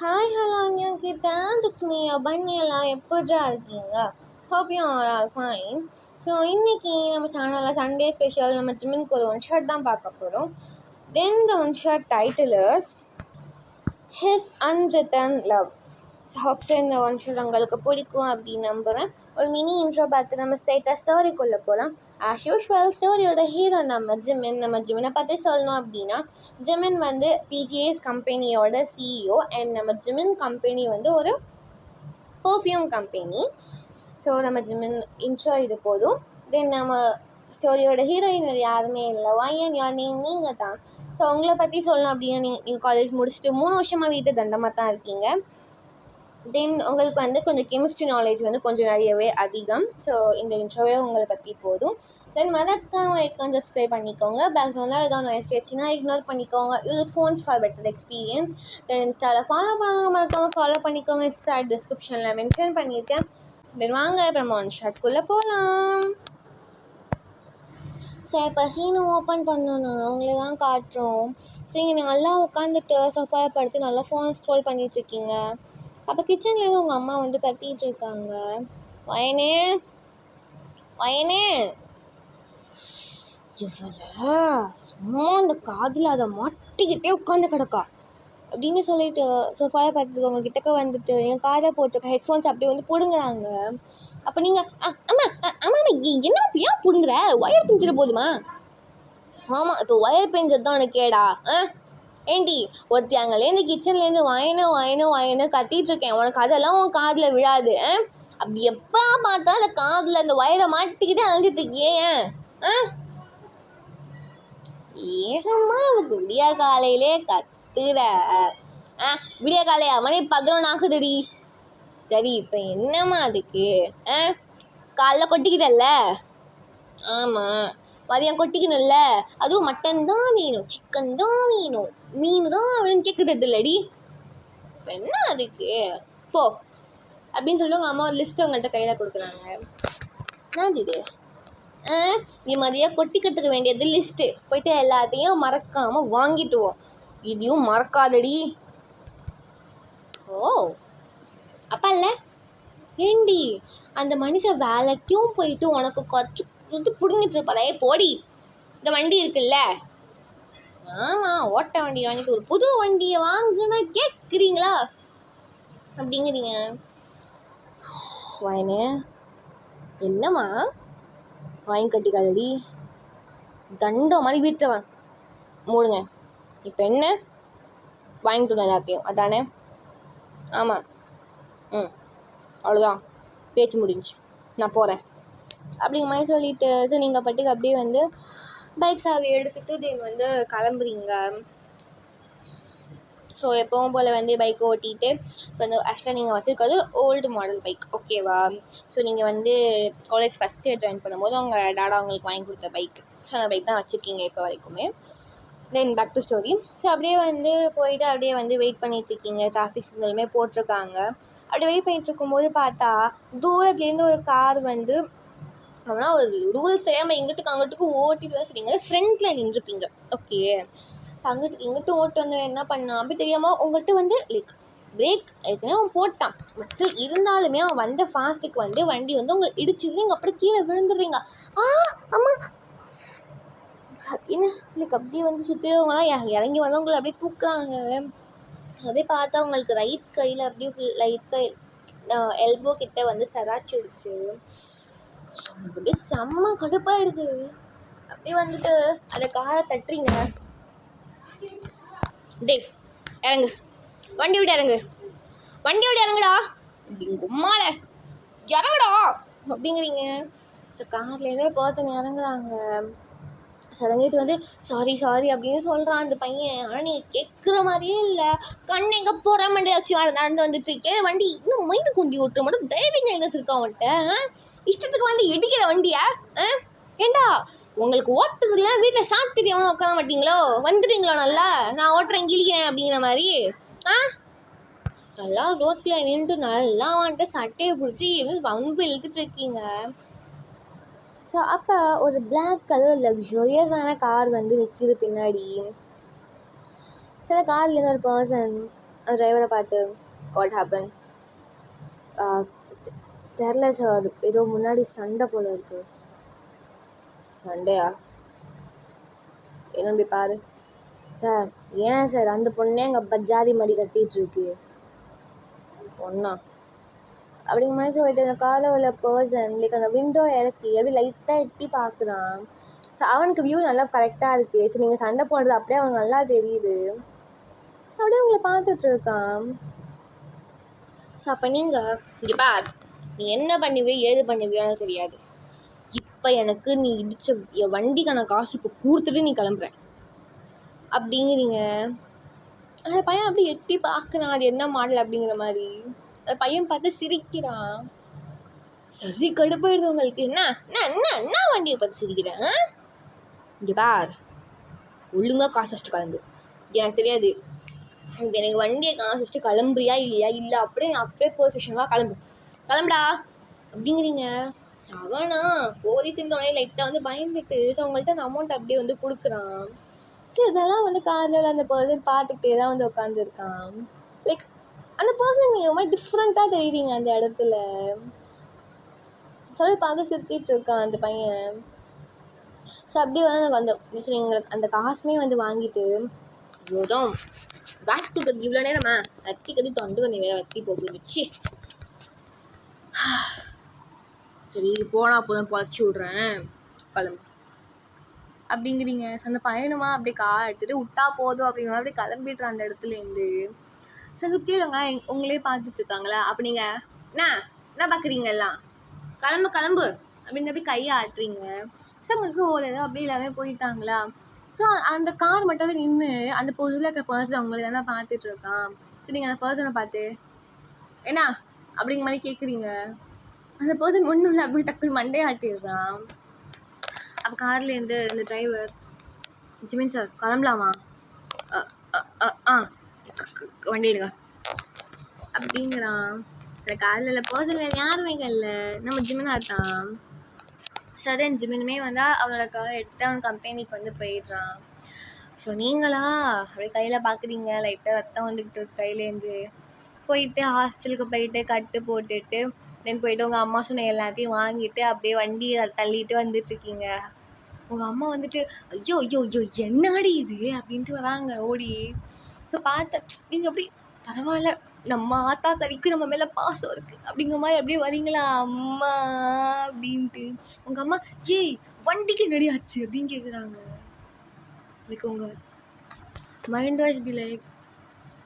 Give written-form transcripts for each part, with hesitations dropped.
Hi hello கிட்ட it's me பன்னி எல்லாம் எப்படியா இருக்கீங்க? Hope you are all fine. So இன்னைக்கு நம்ம சேனலில் சண்டே ஸ்பெஷல் நம்ம ஜிம்மினுக்கு ஒரு ஒன் ஷர்ட் தான் பார்க்க போகிறோம். Then the one short title is his unwritten love. Hopes இந்த ஒன் ஷர்ட் உங்களுக்கு பிடிக்கும் அப்படின்னு நம்புகிறேன். ஒரு மினி இன்ட்ரோ பார்த்து நம்ம ஸ்டேட்டஸ் ஸ்டோரிக்குள்ளே போகலாம். ஆஸ் யூஷுவல் ஸ்டோரியோட ஹீரோ நம்ம ஜிமினை பற்றி சொல்லணும் அப்படின்னா, ஜிமின் வந்து பிஜிஎஸ் கம்பெனியோட சிஇஓ அண்ட் நம்ம ஜிமின் கம்பெனி வந்து ஒரு பர்ஃப்யூம் கம்பெனி. ஸோ நம்ம ஜிமின் இன்ட்ரோ இது போதும். தென் நம்ம ஸ்டோரியோட ஹீரோயின் வேறு யாருமே இல்லை, வையன் யார் நீங்கள் தான். ஸோ உங்களை பற்றி சொல்லணும் அப்படின்னா, நீங்கள் காலேஜ் முடிச்சுட்டு 3 வருஷமாக வீட்டு தண்டமாக தான் இருக்கீங்க. தென் உங்களுக்கு வந்து கொஞ்சம் கெமிஸ்ட்ரி நாலேஜ் வந்து கொஞ்சம் நிறையவே அதிகம். ஸோ இந்த இன்ட்ரோவே உங்களை பற்றி போதும். தென் மறக்காம கொஞ்சம் சப்ஸ்கிரைப் பண்ணிக்கோங்க. பேக்ரவுண்டில் ஏதாவது நாய்ஸ் கேட்சின்னா இக்னோர் பண்ணிக்கோங்க. Use phones for better experience. Then இன்ஸ்டாவில் ஃபாலோ பண்ணுங்க, மறக்காமல் ஃபாலோ பண்ணிக்கோங்க. இன்ஸ்டா டிஸ்கிரிப்ஷனில் மென்ஷன் பண்ணியிருக்கேன். தென் வாங்க இப்போ நம்ம ஒன் ஷர்ட்குள்ளே போகலாம். ஸோ இப்போ சீனை ஓப்பன் பண்ணோன்னா அவங்களே தான் காட்டுறோம். ஸோ இங்கே நல்லா உட்காந்துட்டு சோஃபாவை படுத்து நல்லா ஃபோன் ஸ்க்ரோல் பண்ணிகிட்ருக்கீங்க. அப்போ கிச்சன்லேருந்து உங்கள் அம்மா வந்து கத்திட்டு இருக்காங்க, வயனே வயனே இவ்வளோ சும்மா அந்த காதில் அதை மாட்டிக்கிட்டே உட்காந்து கிடக்கா அப்படின்னு சொல்லிட்டு சோஃபாவை பார்த்துட்டு அவங்க கிட்டக்க வந்துட்டு என் காதை போட்டு ஹெட்ஃபோன்ஸ் அப்படியே வந்து பிடுங்குறாங்க. அப்போ நீங்கள் அம்மா அம்மா என்ன ஏன் பிடுங்குற? ஒயர் பிஞ்சிட போதுமா? ஆமாம், இப்போ ஒயர் பிஞ்சது தான் உனக்கு கேடா? ஏண்டி ஒருத்தி அங்கேருந்து கிச்சன்லேருந்து வயனு கத்திட்டு இருக்கேன், உனக்கு அதெல்லாம் உன் காதில் விழாது. அப்படி எப்போ பார்த்தா அந்த காதில் அந்த ஒயரை மாட்டிக்கிட்டே அழைஞ்சிட்டு இருக்கியே ஏகமா அவனுக்கு விடியா காலையிலே கத்துற. விடியா காலையா மணி 11 ஆகுதுடி. சரி இப்போ என்னம்மா அதுக்கு? காலைல கொட்டிக்கிட்டல்ல? ஆமாம், மதியம் கொட்டிக்கணும்ல. அதுவும் மட்டன் தான் வேணும், சிக்கன் தான் வேணும், மீன் தான் வேணும்னு கேட்குறது இல்லடி. இப்போ என்ன அதுக்கு? போ அப்படின்னு சொல்லி உங்கள் அம்மா ஒரு லிஸ்ட்டு உங்கள்கிட்ட கையில் கொடுக்குறாங்க. என்னது இது? நீ மதியம் கொட்டி கட்டுக்க வேண்டியது லிஸ்ட்டு. போயிட்டு எல்லாத்தையும் மறக்காமல் வாங்கிட்டுவோம். இதையும் மறக்காதடி. ஓ அப்பா இல்லை ஏண்டி அந்த மனுஷன் வேலைக்கும் போயிட்டு உனக்கு குறைச்சி இது பிடுங்கிட்டு இருப்பாளே, போடி. இந்த வண்டி இருக்குல்ல, ஆமாம் ஓட்ட வண்டி வாங்கிட்டு ஒரு புது வண்டியை வாங்குன்னா கேட்குறீங்களா அப்படிங்கிறீங்க. வயனு என்னம்மா வாங்கி கட்டிக்காதடி, தண்டம் மாதிரி வீட்டில் மூடுங்க. இப்போ என்ன வாங்கிக்கணும் எல்லாத்தையும், அதானே? ஆமாம், அவ்வளோதான், பேச்சு முடிஞ்சு, நான் போகிறேன் அப்படிங்கிற மாதிரி சொல்லிட்டு ஸோ நீங்கள் பட்டுக்கு அப்படியே வந்து பைக் சாவி எடுத்துகிட்டு தென் வந்து கிளம்புறீங்க. ஸோ எப்பவும் போல் வந்து பைக் ஓட்டிகிட்டு இப்போ வந்து ஆக்சுவலாக நீங்கள் வச்சுருக்கிறது ஓல்டு மாடல் பைக், ஓகேவா? ஸோ நீங்கள் வந்து காலேஜ் ஃபஸ்ட் இயர் ஜாயின் பண்ணும்போது உங்கள் டாடா உங்களுக்கு வாங்கி கொடுத்த பைக். ஸோ அந்த பைக் தான் வச்சுருக்கீங்க இப்போ வரைக்குமே. Then back to story. So அப்படியே வந்து போயிட்டு அப்படியே வந்து வெயிட் பண்ணிகிட்ருக்கீங்க. டிராஃபிக் சிக்னலுமே போட்டிருக்காங்க. அப்படியே வெயிட் பண்ணிகிட்டு இருக்கும்போது பார்த்தா தூரத்துலேருந்து ஒரு கார் வந்து, ஆனால் ஒரு ரூல்ஸ் செய்யாமல் இங்கிட்டுக்கு அங்கிட்டுக்கு ஓட்டிட்டு தான் சரிங்க ஃப்ரண்ட்டில் நின்றுப்பீங்க, ஓகே? ஸோ அங்கிட்டு இங்கிட்டு ஓட்டு வந்து என்ன பண்ணான் அப்படி தெரியாமல் உங்கள்கிட்ட வந்து லைக் பிரேக் ஏற்கனவே அவன் போட்டான். ஃபஸ்ட்டு இருந்தாலுமே அவன் வந்த ஃபாஸ்ட்டுக்கு வந்து வண்டி வந்து உங்களை இடிச்சிது, நீங்கள் அப்படியே கீழே விழுந்துடுறீங்க. ஆமாம் என்ன லைக் அப்படியே வந்து சுற்றிடுவங்களாம் இறங்கி வந்து உங்களை அப்படியே தூக்குறாங்க. அப்படியே பார்த்தா உங்களுக்கு ரைட் கையில் அப்படியே ஃபுல் ரைட் கை எல்போ கிட்ட வந்து சராச்சிடுச்சு. அப்படியே செம்ம கடுப்பாயிடுது. அப்படியே வந்துட்டு அந்த காரை தட்டுறீங்க. டேய் இறங்கு, வண்டி விட்டு இறங்குடா அப்படிங்க உம்மால இறங்குடா அப்படிங்கிறீங்க. ஸோ கார்லேருந்து ஒரு பர்சன் இறங்குறாங்க. இறங்கிட்டு வந்து சாரி அப்படின்னு சொல்கிறான் அந்த பையன். ஆனால் நீங்கள் கேட்குற மாதிரியே இல்லை. கண் எங்கே போகிற மாதிரி நடந்து வந்துட்டு இருக்கேன். வண்டி இன்னும் மைது கொண்டி ஓட்டுற மட்டும் டிரைவிங் லைசன்ஸ் இருக்கா அவன்கிட்ட? இஷ்டத்துக்கு வந்து இடிக்கிற வண்டியா? ஏண்டா உங்களுக்கு ஓட்டுறதுல வீட்டில் சாப்பிட்டு எவனும் உட்கார மாட்டீங்களோ? வந்துடுவீங்களோ நல்லா, நான் ஓட்டுறேன் கிழிக்கிறேன் அப்படிங்கிற மாதிரி. நல்லா ரோட்டில் நின்று நல்லா வந்துட்டு சட்டையை பிடிச்சி வம்பு இழுத்துட்டு இருக்கீங்க. ஸோ அப்போ ஒரு பிளாக் கலர் லக்ஸூரியஸான கார் வந்து நிற்கிது பின்னாடி. சில கார்லேருந்து ஒரு பர்சன் அந்த டிரைவரை பார்த்து வாட் ஹேப்பன்? தெரில சார், ஏதோ முன்னாடி சண்டை போல இருக்கு. சண்டையா? என்னன்னு போய் பாரு. சார் ஏன் சார் அந்த பொண்ணே எங்கள் பஜாரி மாதிரி கத்திட்டு இருக்கு. பொண்ணா அப்படிங்கிற மாதிரி சொல்லிட்டு அந்த காரில் உள்ள பர்சன் லைக் அந்த விண்டோ இறக்கி அப்படியே லைட்டாக எட்டி பார்க்குறான். ஸோ அவனுக்கு வியூ நல்லா கரெக்டாக இருக்குது. ஸோ நீங்கள் சண்டை போடுறது அப்படியே அவனுக்கு நல்லா தெரியுது. அப்படியே உங்களை பார்த்துட்ருக்கான். ஸோ அப்போ நீங்கள் இங்கே பார், நீ என்ன பண்ணுவியோ ஏது பண்ணுவியோன்னு தெரியாது. இப்போ எனக்கு நீ இடித்த என் வண்டிக்கான காசு இப்போ கொடுத்துட்டு நீ கிளம்புற அப்படிங்கிறீங்க. அந்த பையன் அப்படி எட்டி பார்க்குறான், அது என்ன மாடல் அப்படிங்கிற மாதிரி. அந்த பையன் பார்த்து சிரிக்கிறான். சரி கடுப்பாயிடுது உங்களுக்கு. என்ன என்ன என்ன வண்டியை பார்த்து சிரிக்கிறேன்? இங்கே பார், ஒழுங்காக காசு வச்சுட்டு கிளம்பு. எனக்கு தெரியாது, எனக்கு வண்டியை காசு வச்சுட்டு கிளம்புறியா இல்லையா? இல்லை அப்படியே போலீஸ் ஸ்டேஷன் வா, கிளம்புடா அப்படிங்கிறீங்க. அவனா போலீஸ் இருந்தோடனே லைட்டாக வந்து பயந்துட்டு ஸோ அவங்கள்ட்ட அந்த அமௌண்ட் அப்படியே வந்து கொடுக்குறான். ஸோ இதெல்லாம் வந்து காரில் அந்த பர்சன் பார்த்துக்கிட்டே தான் வந்து உட்காந்துருக்கான். லைக் அந்த பர்சன் நீங்கள் மாதிரி டிஃப்ரெண்ட்டாக தெரியுறீங்க அந்த இடத்துல. சொல்லி பார்த்து சிரிச்சிட்டு இருக்கான் அந்த பையன். ஸோ அப்படியே வந்து எனக்கு அந்த எங்களுக்கு அந்த காசுமே வந்து வாங்கிட்டு இவ்வளோதான் காசு கொடுக்குறது இவ்வளோ நேரமா வத்தி கதி தொண்டு பண்ணி வேற வத்தி போகுதுச்சு. சரி போனால் போதும் பொழைச்சி விட்றேன், கிளம்பு அப்படிங்கிறீங்க. ஸோ அந்த பையனுமா அப்படியே கார் எடுத்துகிட்டு விட்டா போதும் அப்படிங்கிற மாதிரி கிளம்பிடுறான் அந்த இடத்துலேருந்து. ஸோ சுற்றி இல்லைங்க உங்களே பார்த்துட்டு இருக்காங்களா? அப்போ நீங்கள் என்ன பார்க்குறீங்க எல்லாம்? கிளம்பு அப்படின்னு அப்படி கையை ஆட்டுறீங்க. ஸோ உங்களுக்கு ஓரளவு அப்படியே எல்லாமே போயிட்டாங்களா? ஸோ அந்த கார் மட்டும் நின்று அந்த பொருளில் இருக்கிற பர்சன் அவங்களை தானே பார்த்துட்டு இருக்கான். ஸோ நீங்கள் அந்த பர்சனை பார்த்து என்ன அப்படிங்கிற மாதிரி கேட்குறீங்க. அந்த பர்சன் ஒன்றும் இல்லை அப்படின்னு டக்குன்னு மண்டே ஆட்டிடுறான். அப்போ கார்லேருந்து இந்த டிரைவர், ஜிமின் சார் கிளம்பலாமா? வண்டி எடுங்க அப்படிங்கிறான். அந்த காரில் பர்சன் யாருமே இல்லை, நம்ம ஜிமினா இருக்கான். ஸோ அதே ஜிமினுமே வந்தால் அவனோட காரை எடுத்து அவன் கம்பெனிக்கு வந்து போயிடுறான். ஸோ நீங்களா அப்படியே கையில் பார்க்குறீங்க லைட்டாக ரத்தம் வந்துக்கிட்டு கையிலேருந்து. போயிட்டு ஹாஸ்பிட்டலுக்கு போயிட்டு கட்டு போட்டுட்டு தென் போயிட்டு உங்கள் அம்மா சொன்ன எல்லாத்தையும் வாங்கிட்டு அப்படியே வண்டியை தள்ளிட்டு வந்துட்டுருக்கீங்க. உங்கள் அம்மா வந்துட்டு ஐயோ ஐயோ ஐயோ என்னாடி இது அப்படின்ட்டு வராங்க ஓடி. ஸோ பார்த்த நீங்கள் அப்படி பரவாயில்ல, நம்ம ஆத்தா கறிக்கு நம்ம மேலே பாசம் இருக்குது அப்படிங்கிற மாதிரி அப்படியே வரீங்களா அம்மா அப்படின்ட்டு. உங்கள் அம்மா ஏய் வண்டிக்கு நடியாச்சு அப்படின்னு கேட்குறாங்க. லைக் உங்கள் மைண்ட் வாய்ஸ் பி லைக்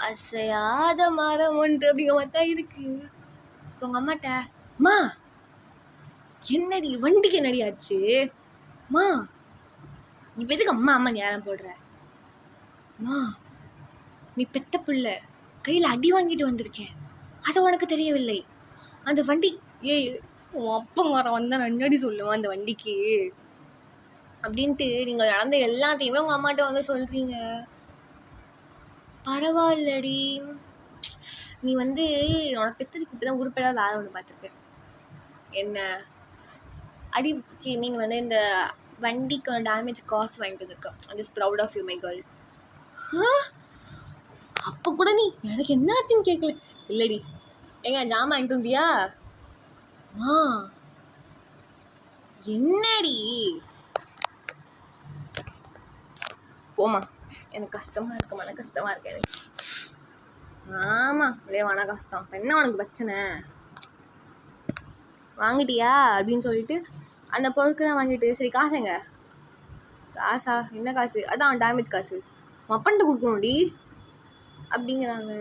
அசையாத மரம் ஒன்று அப்படிங்கிற மாதிரி தான் இருக்கு. உங்கள் அம்மாட்ட மா என்னடி வண்டிக்கு நடியாச்சு மா, இப்போ எதுக்கு அம்மா அம்மா ஞானம் போடுற? மா நீ பெத்த பிள்ளை, கையில் அடி வாங்கிட்டு வந்திருக்கேன், அது உனக்கு தெரியவில்லை. அந்த வண்டி ஏய் உன் அப்பங்காரன் வந்தால் நன்னடி சொல்லுவான் அந்த வண்டிக்கு அப்படின்ட்டு நீங்கள் நடந்த எல்லாத்தையுமே உங்கள் அம்மாட்ட வந்து சொல்கிறீங்க. பரவாயில்லடி, நீ வந்து உனக்கு பெற்றதுக்கு இப்போ தான் உருப்படாத வேலை ஒன்று பார்த்துருக்கேன். என்ன அடி மீன் வந்து இந்த வண்டிக்கான டேமேஜ் காசு வாங்கிட்டு வந்திருக்கேன். I am proud of you my girl. அப்போ கூட நீ எனக்கு என்னாச்சுன்னு கேட்கல. இல்லடி ஏங்க ஜாமான் வாங்கிட்டு வந்தியா? என்னடி போமா, எனக்கு கஷ்டமா இருக்கு, மன கஷ்டமா இருக்கு எனக்கு. ஆமா அப்படியே மன கஷ்டம். என்ன உனக்கு பிரச்சனை? வாங்கிட்டியா அப்படின்னு சொல்லிட்டு அந்த பொருட்கள்லாம் வாங்கிட்டு சரி காசுங்க. காசா? என்ன காசு? அதான் டேமேஜ் காசு, மப்பன்ட்டு கொடுக்கணும்டி அப்படிங்கிறாங்க.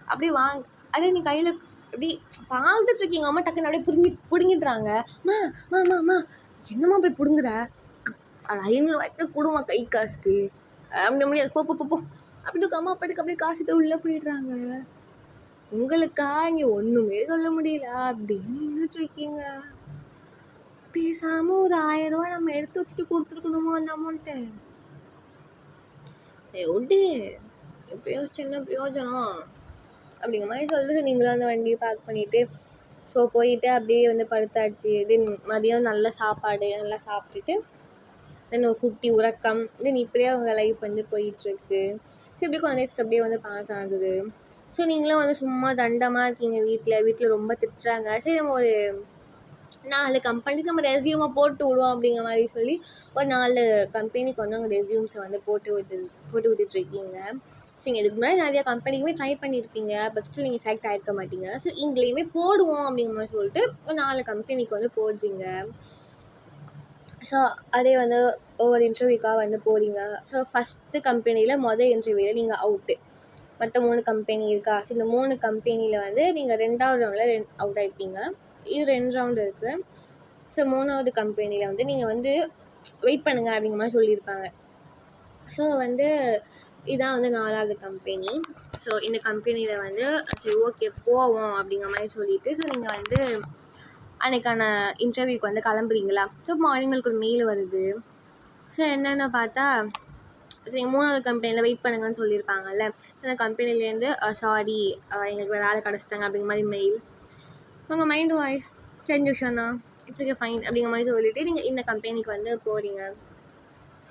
அப்படியே அப்படியே நீ கையில் அப்படி பார்த்துட்டு இருக்கீங்க. அம்மா டக்குன்னு அப்படியே பிடுங்கிட்டுறாங்க. மா மா மா மா என்னம்மா அப்படி பிடுங்குற? 500 ரூபாய்க்கு கொடுமா கை காசுக்கு அப்படி முடியாது, போ போ போ அப்படின்னு அம்மா அப்பாட்டுக்கு அப்படியே காசுக்கு உள்ளே போயிடுறாங்க. உங்களுக்கா இங்கே ஒன்றுமே சொல்ல முடியல அப்படின்னு நின்றுட்டு இருக்கீங்க. பேசாமல் ஒரு 1000 ரூபா நம்ம எடுத்து வச்சுட்டு கொடுத்துருக்கணுமோ அந்த அமௌண்ட்டை? விட்டு எப்பயோ சின்ன பிரயோஜனம் அப்படிங்கிற மாதிரி சொல்லிட்டு நீங்களும் அந்த வண்டியை பேக் பண்ணிவிட்டு ஸோ போயிட்டு அப்படியே வந்து படுத்தாச்சு. தென் மதியம் நல்ல சாப்பாடு நல்லா சாப்பிட்டுட்டு தென் ஒரு குட்டி உறக்கம் தென் இப்படியே அவங்க லைஃப் வந்து போயிட்டுருக்கு. ஸோ இப்படி கொஞ்சம் அப்படியே வந்து பாஸ் ஆகுது. ஸோ நீங்களும் வந்து சும்மா தண்டமாக இருக்கீங்க வீட்டில் ரொம்ப திட்டுறாங்க. சரி நம்ம ஒரு 4 கம்பெனிக்கு நம்ம ரெஸ்யூமை போட்டு விடுவோம் அப்படிங்கிற மாதிரி சொல்லி ஒரு 4 கம்பெனிக்கு வந்து அவங்க ரெஸ்யூம்ஸை வந்து போட்டு விட்டுட்ருக்கீங்க. ஸோ நீங்கள் இதுக்கு முன்னாடி நிறையா கம்பெனிக்குமே ட்ரை பண்ணியிருப்பீங்க, பட் ஸ்டில் நீங்கள் செலக்ட் ஆகிருக்க மாட்டீங்க. ஸோ இங்கேயுமே போடுவோம் அப்படிங்கிற மாதிரி சொல்லிட்டு ஒரு 4 கம்பெனிக்கு வந்து போடுறீங்க. ஸோ அதே வந்து ஒவ்வொரு இன்டர்வியூக்காக வந்து போகிறீங்க. ஸோ ஃபஸ்ட்டு கம்பெனியில் இன்டர்வியூவில் நீங்கள் அவுட்டு. மற்ற 3 கம்பெனி இருக்கா? ஸோ இந்த 3 கம்பெனியில் வந்து நீங்கள் 2வது ரவுண்டில் அவுட் ஆகிருப்பீங்க. இது 2 ரவுண்டு இருக்குது. ஸோ 3வது கம்பெனியில் வந்து நீங்கள் வந்து வெயிட் பண்ணுங்க அப்படிங்கிற மாதிரி சொல்லியிருப்பாங்க. ஸோ வந்து இதான் வந்து 4வது கம்பெனி. ஸோ இந்த கம்பெனியில் வந்து சரி ஓகே போவோம் அப்படிங்கிற மாதிரி சொல்லிவிட்டு ஸோ நீங்கள் வந்து அன்றைக்கான இன்டர்வியூக்கு வந்து கிளம்புறீங்களா? ஸோ மார்னிங் உங்களுக்கு ஒரு மெயில் வருது. ஸோ என்னென்னு பார்த்தா நீங்கள் 3வது கம்பெனியில் வெயிட் பண்ணுங்கன்னு சொல்லியிருப்பாங்கல்ல. அந்த கம்பெனிலேருந்து சாரி எங்களுக்கு வேறு வேலை கிடச்சிட்டாங்க அப்படிங்கிற மாதிரி மெயில். உங்கள் மைண்டு வாய்ஸ் தெரிஞ்ச விஷயம் தான், இட்ஸ் ஓகே ஃபைன் அப்படிங்கிற மாதிரி சொல்லிவிட்டு நீங்கள் இந்த கம்பெனிக்கு வந்து போகிறீங்க.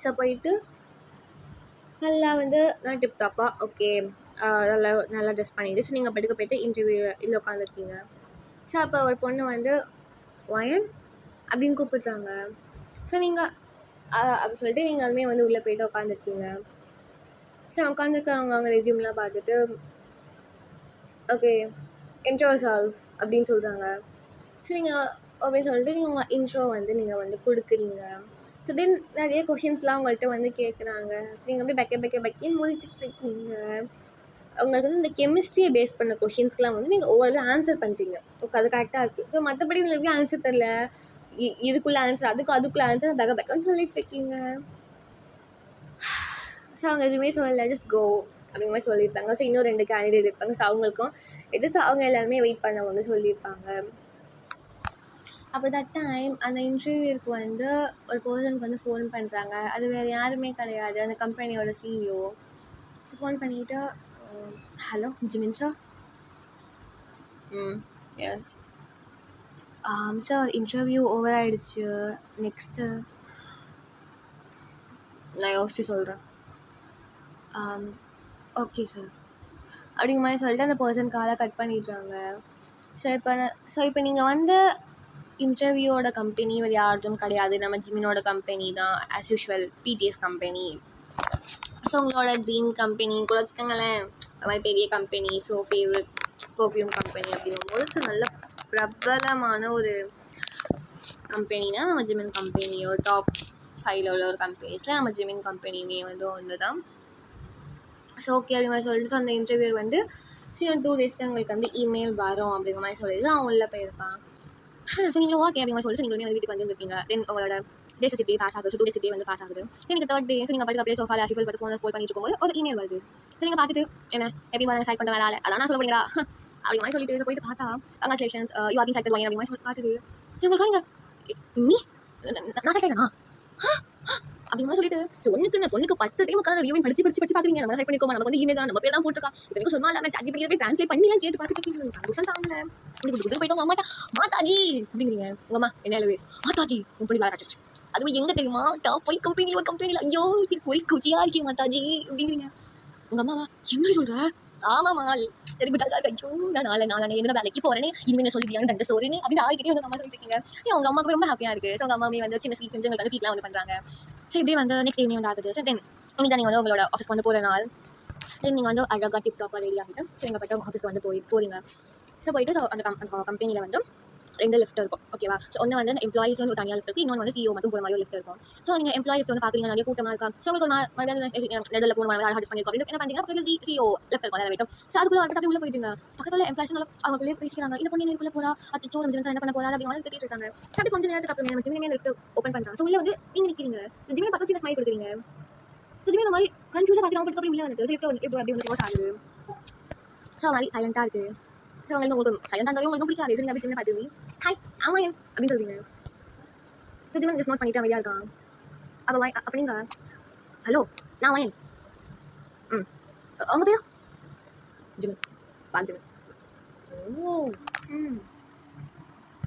ஸோ போயிட்டு நல்லா வந்து நான் டிப்டாப்பாக ஓகே நல்லா ட்ரெஸ் பண்ணிவிட்டு ஸோ நீங்கள் படுக்க போய்ட்டு இன்டர்வியூ இதில் உட்காந்துருக்கீங்க. ஸோ அப்போ ஒரு பொண்ணு வந்து வயன் அப்படின்னு கூப்பிட்றாங்க. ஸோ நீங்கள் அப்படி சொல்லிட்டு நீங்கள் அதுவுமே வந்து உள்ளே போய்ட்டு உட்காந்துருக்கீங்க. ஸோ உட்காந்துருக்கவங்க அவங்க ரெஸ்யூம்லாம் பார்த்துட்டு ஓகே இன்ட்ரோ செல்ஃப் அப்படின்னு சொல்கிறாங்க. ஸோ நீங்கள் அப்படின்னு சொல்லிட்டு நீங்கள் உங்கள் இன்ட்ரோ வந்து நீங்கள் வந்து கொடுக்குறீங்க. ஸோ தென் நிறைய கொஷின்ஸ்லாம் உங்கள்கிட்ட வந்து கேட்குறாங்க. ஸோ நீங்கள் அப்படியே பக்கின்னு முழிச்சிட்ருக்கீங்க. உங்களுக்கு வந்து இந்த கெமிஸ்ட்ரியை பேஸ் பண்ண கொஷின்ஸ்க்கெலாம் வந்து நீங்கள் ஓவரால் ஆன்சர் பண்ணுறீங்க. ஓகே அது கரெக்டாக இருக்குது. ஸோ மற்றபடி உங்களுக்கு ஆன்சர் தெரில, இதுக்குள்ளே ஆன்சர் அதுக்குள்ளே ஆன்சர் பெக்கன்னு சொல்லிட்டுருக்கீங்க. ஸோ அவங்க எதுவுமே சொல்லலை, ஜஸ்ட் கோ அப்படிங்கிற மாதிரி சொல்லியிருப்பாங்க. ஸோ இன்னும் 2 கேண்டிடேட் இருப்பாங்க. ஸோ அவங்களுக்கும் ஸோ அவங்க எல்லாருமே வெயிட் பண்ண வந்து சொல்லியிருப்பாங்க. அப்போ தட் டைம் அந்த இன்டர்வியூக்கு வந்து ஒரு பர்சனுக்கு வந்து ஃபோன் பண்ணுறாங்க. அது வேறு யாருமே கிடையாது, அந்த கம்பெனியோட சிஇஓ. ஸோ ஃபோன் பண்ணிவிட்டு hello Jimin sir. Yes sir interview over ஆகிடுச்சு, நெக்ஸ்ட்டு நான் யோசிச்சு சொல்கிறேன். ஓகே சார் அப்படிங்கிற மாதிரி சொல்லிட்டு அந்த பர்சன் காலை கட் பண்ணிடுறாங்க. ஸோ இப்போ நீங்கள் வந்து இன்டர்வியூவோட கம்பெனி வேறு யாரும் கிடையாது, நம்ம ஜிமினோட கம்பெனி தான் as usual, BTS company. So உங்களோட ட்ரீம் கம்பெனி கூட வச்சுக்கோங்களேன், அது மாதிரி பெரிய company. So favourite perfume company அப்படிங்கும்போது ஸோ நல்ல பிரபலமான ஒரு கம்பெனினா நம்ம ஜிமின் கம்பெனியோ டாப் 5ல் உள்ள ஒரு கம்பெனிஸில் நம்ம ஜிமின் கம்பெனியுமே வந்து ஒன்று தான். ஸோ ஓகே அப்படிங்கிற மாதிரி சொல்லிட்டு ஸோ அந்த இன்டர்வியூ வந்து ஸோ 2 days தான் உங்களுக்கு வந்து இமெயில் வரும் அப்படிங்கிற மாதிரி சொல்லிட்டு அவன் உள்ளே போயிருப்பான். ஸோ நீங்களும் ஓகே அப்படிங்கிற மாதிரி சொல்லிட்டு நீங்களுமே வந்து வீட்டுக்கு வந்துருப்பீங்க. தென் உங்களோட டேஸ் இப்படியே பாஸ் ஆகுது. ஸோ 2 days இப்படியே வந்து பாஸ் ஆகுது. எனக்கு 3rd day ஸோ நீங்கள் படுக்க அப்படியே சோஃபாவில் ஆஷிஃபல் பட்டு ஃபோனை ஸ்க்ரோல் பண்ணிட்டு இருக்கும்போது ஒரு இமெயில் வருது. ஸோ நீங்கள் பார்த்துட்டு என்ன எப்படி மாதிரி செலக்ட் பண்ணுற வேலை அதான் நான் சொல்ல போறீங்களா அப்படிங்கிற மாதிரி சொல்லிட்டு போயிட்டு பார்த்தா congratulations you are been selected அப்படிங்கிற மாதிரி சொல்லிட்டு பார்த்துட்டு ஸோ உங்களுக்கு நீ நான் செலக்டடா அப்படிங்கிற சொல்லிட்டு ஸோ பொண்ணுக்கு 10 டைம் உட்காந்து ரிவ்யூ படிச்சு பார்க்குறீங்க. நம்ம செலக்ட் பண்ணிக்கோமா, நமக்கு வந்து இமெயில் தான் நம்ம பேர் தான் போட்டிருக்கா, இதுக்கு சொன்னா இல்லாமல் சாட் ஜிபிடி போய் ட்ரான்ஸ்லேட் பண்ணிலாம் கேட்டு பார்த்துட்டு சந்தோஷம் தாங்கல. உங்களுக்கு போயிட்டு உங்க அம்மாட்டா மாதாஜி அப்படிங்கிறீங்க. உங்க அம்மா என்ன அளவு மாதாஜி இப்படி விளையாட்டுச்சு, அதுவும் எங்கே தெரியுமா டாப் 5 கம்பெனி ஒரு கம்பெனியில், ஐயோ போய் குச்சியாக இருக்கேன் மாதாஜி அப்படிங்கிறீங்க. உங்கள் அம்மாவா என்ன சொல்கிற? ஆமாம்மா சரி குஜாச்சா ஐயோ நான் நாளை என்ன வேலைக்கு போகிறேன்னு இனிமேல் சொல்லிவியான்னு 2 ஸ்டோரின்னு அப்படின்னு ஆகிட்டே வந்து அம்மா சொல்லிட்டுருக்கீங்க. உங்கள் அம்மாவுக்கு ரொம்ப ஹாப்பியாக இருக்குது. ஸோ உங்கள் அம்மாவே வந்து சின்ன ஸ்வீட் செஞ்சு உங்களுக்கு வந்து ஃபீட்லாம் வந்து பண்ணுறாங்க. ஸோ இப்படியே வந்து நெக்ஸ்ட் ஈவினிங் வந்து ஆகுது. ஸோ தென் இன்னைக்கு நீங்கள் வந்து உங்களோட ஆஃபீஸ்க்கு வந்து போகிற நாள். தென் நீங்கள் வந்து அழகாக டிப்டாப்பாக ரெடி ஆகிட்டு ஸோ எங்கள் பட்ட ஆஃபீஸ்க்கு வந்து போகிறீங்க. ஸோ போயிட்டு ஸோ அந்த கம்பெனியில் வந்து 2 லிஃப்ட் இருக்கும். ஓகேவா? ஸோ ஒன்று வந்து எம்ப்ளாயிஸ் வந்து ஒரு தனியாக லிஃப்ட் இருக்குது, இன்னொன்று வந்து சிஓ மட்டும் போகிற மாதிரி லிஃப்ட் இருக்கும். ஸோ நீங்கள் எம்ப்ளாயி லிஃப்ட் வந்து பார்க்குறீங்க, நிறைய கூட்டமாக இருக்கா. ஸோ உங்களுக்கு நடுவில் போன மாதிரி அட்ஜஸ்ட் பண்ணிருக்கோம். என்ன பண்ணுறீங்க, பக்கத்தில் சிஓ லிஃப்ட் இருக்கும், அதை வெயிட்டும். ஸோ அதுக்குள்ளே வந்து உள்ளே போயிட்டுங்க. பக்கத்தில் எம்ப்ளாயிஸ் அவங்களுக்குள்ளே பேசிக்கிறாங்க, இந்த பொண்ணு எனக்குள்ளே போகிறா, அச்சோ நம்ம என்ன பண்ண போகிறா அப்படிங்கிற மாதிரி திட்டிட்டு இருக்காங்க. அப்படி கொஞ்சம் நேரத்துக்கு அப்புறம் நம்ம ஜிமினே லிஃப்ட் ஓப்பன் பண்ணுறாங்க. ஸோ உள்ளே வந்து நீங்கள் நிற்கிறீங்க, ஜிமினை பக்கத்தில் ஸ்மைல் கொடுக்குறீங்க. ஸோ ஜிமினை மாதிரி கன்ஃபியூஸாக பார்க்குறவங்க அப்படி உள்ளே வந்து லிஃப்ட் வந்து அப்படி வந்து க்ளோஸ் ஆகுது. ஸோ மாதிரி சைலண்ட்டாக இருக்குது. ஸோ உங்களுக்கு சைலண்டாக இருந்தாலும் உங்களுக்கு பிடிக்காது. சரி அப்படி சின்ன பார்த்துவி ஹாய் ஆமாம் அப்படின்னு சொல்றீங்க. ஸோ ஜிமன் ஜஸ்ட் நோட் பண்ணிட்டு அமைதியாக இருக்கான். அப்போ அப்படிங்க ஹலோ நான் வயன் அவங்க பேர் ஜிமன் பார்த்து. ஓ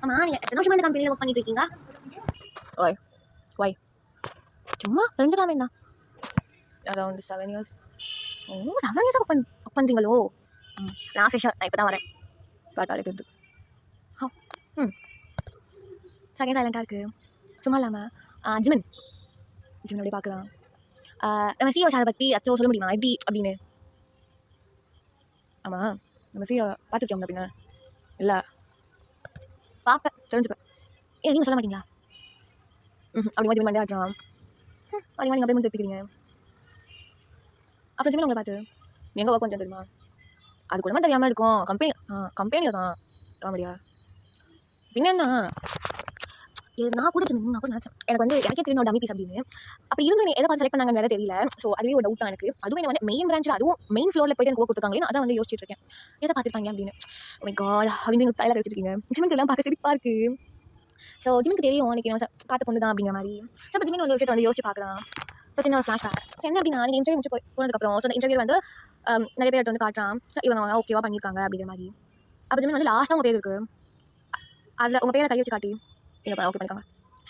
ஆமாம் நீங்கள் எத்தனை வருஷமாக இந்த கம்பெனியில் ஒர்க் பண்ணிட்டு இருக்கீங்க? ஓய் ஒய் சும்மா தெரிஞ்சுக்கலாமே தான் அரௌண்ட் 7 years. ஓ 7 years ஒர்க் பண்ணுறீங்களோ? நான் ஃப்ரெஷ்ஷாக நான் இப்போ தான் வரேன். பார்த்தாலே தெரியுது. செகண்ட் சைலண்ட்டாக இருக்குது. சும்மா இல்லாமல் ஜிமின் அப்படியே பார்க்கலாம். நம்ம சிஓ சாரை பற்றி அச்சோ சொல்ல முடியுமா எப்படி அப்படின்னு? ஆமாம், நம்ம சிஓ பார்த்துருக்கோம் அப்படின்னா இல்லை பார்ப்பேன் தெரிஞ்சுப்பேன். நீங்கள் சொல்ல மாட்டீங்களா? அப்படிமா ஜிமின் மண்டே அப்படிமா நீங்கள் அப்படியே முன் தப்பிக்கிறீங்க. அப்புறம் ஜிமின் உங்களை பார்த்து எங்கே ஒர்க் பண்ணுறது தெரியுமா? அது கூடமா தெரியாமல் இருக்கும். கம்பெனியில் தான் காமெடியா பின்ன என்ன? நான் கூட ஜிமின் நான் கூட நினச்சேன் எனக்கு வந்து எனக்கே தெரியும் டம்மி பீஸ் அப்படின்னு. அப்படி இருந்து எதை பார்த்து செலக்ட் பண்ணாங்கன்னு வேறு தெரியல. ஸோ அதுவே ஒரு டவுட் தான் எனக்கு. அதுவும் என்ன வந்து மெயின் பிரான்ச்சில் அதுவும் மெயின் ஃப்ளோரில் போய்ட்டு எனக்கு ஒர்க் கொடுத்துருக்காங்களே அதான் வந்து யோசிச்சுட்டு இருக்கேன். எதை பார்த்துருப்பாங்க அப்படின்னு. ஓ மை காட் அப்படின்னு நீங்கள் தையில வச்சுருக்கீங்க. ஜிமினுக்கு எல்லாம் பார்க்க சிரிப்பாக இருக்குது. ஸோ ஜிமினுக்கு தெரியும் அன்றைக்கி நம்ம பார்த்து பொண்ணு தான் அப்படிங்கிற மாதிரி. ஸோ இப்போ ஜிமின் வந்து விஷயத்தை வந்து யோசிச்சு பார்க்குறான். ஸோ சின்ன ஒரு ஃப்ளாஷ் பேக் என்ன அப்படின்னா நீங்கள் இன்டர்வியூ முடிச்சு போனதுக்கப்புறம் ஸோ அந்த இன்டர்வியூ வந்து நிறைய பேர் வந்து காட்டுறான். ஸோ இவங்க ஓகேவா பண்ணியிருக்காங்க அப்படிங்கிற மாதிரி. அப்போ ஜிமின் வந்து லாஸ்ட்டாக உங்கள் பேர் இருக்குது. அதில் உங்கள் பேரை கை வச்சு காட்டி இங்கே ஓகே பண்ணியிருக்காங்க.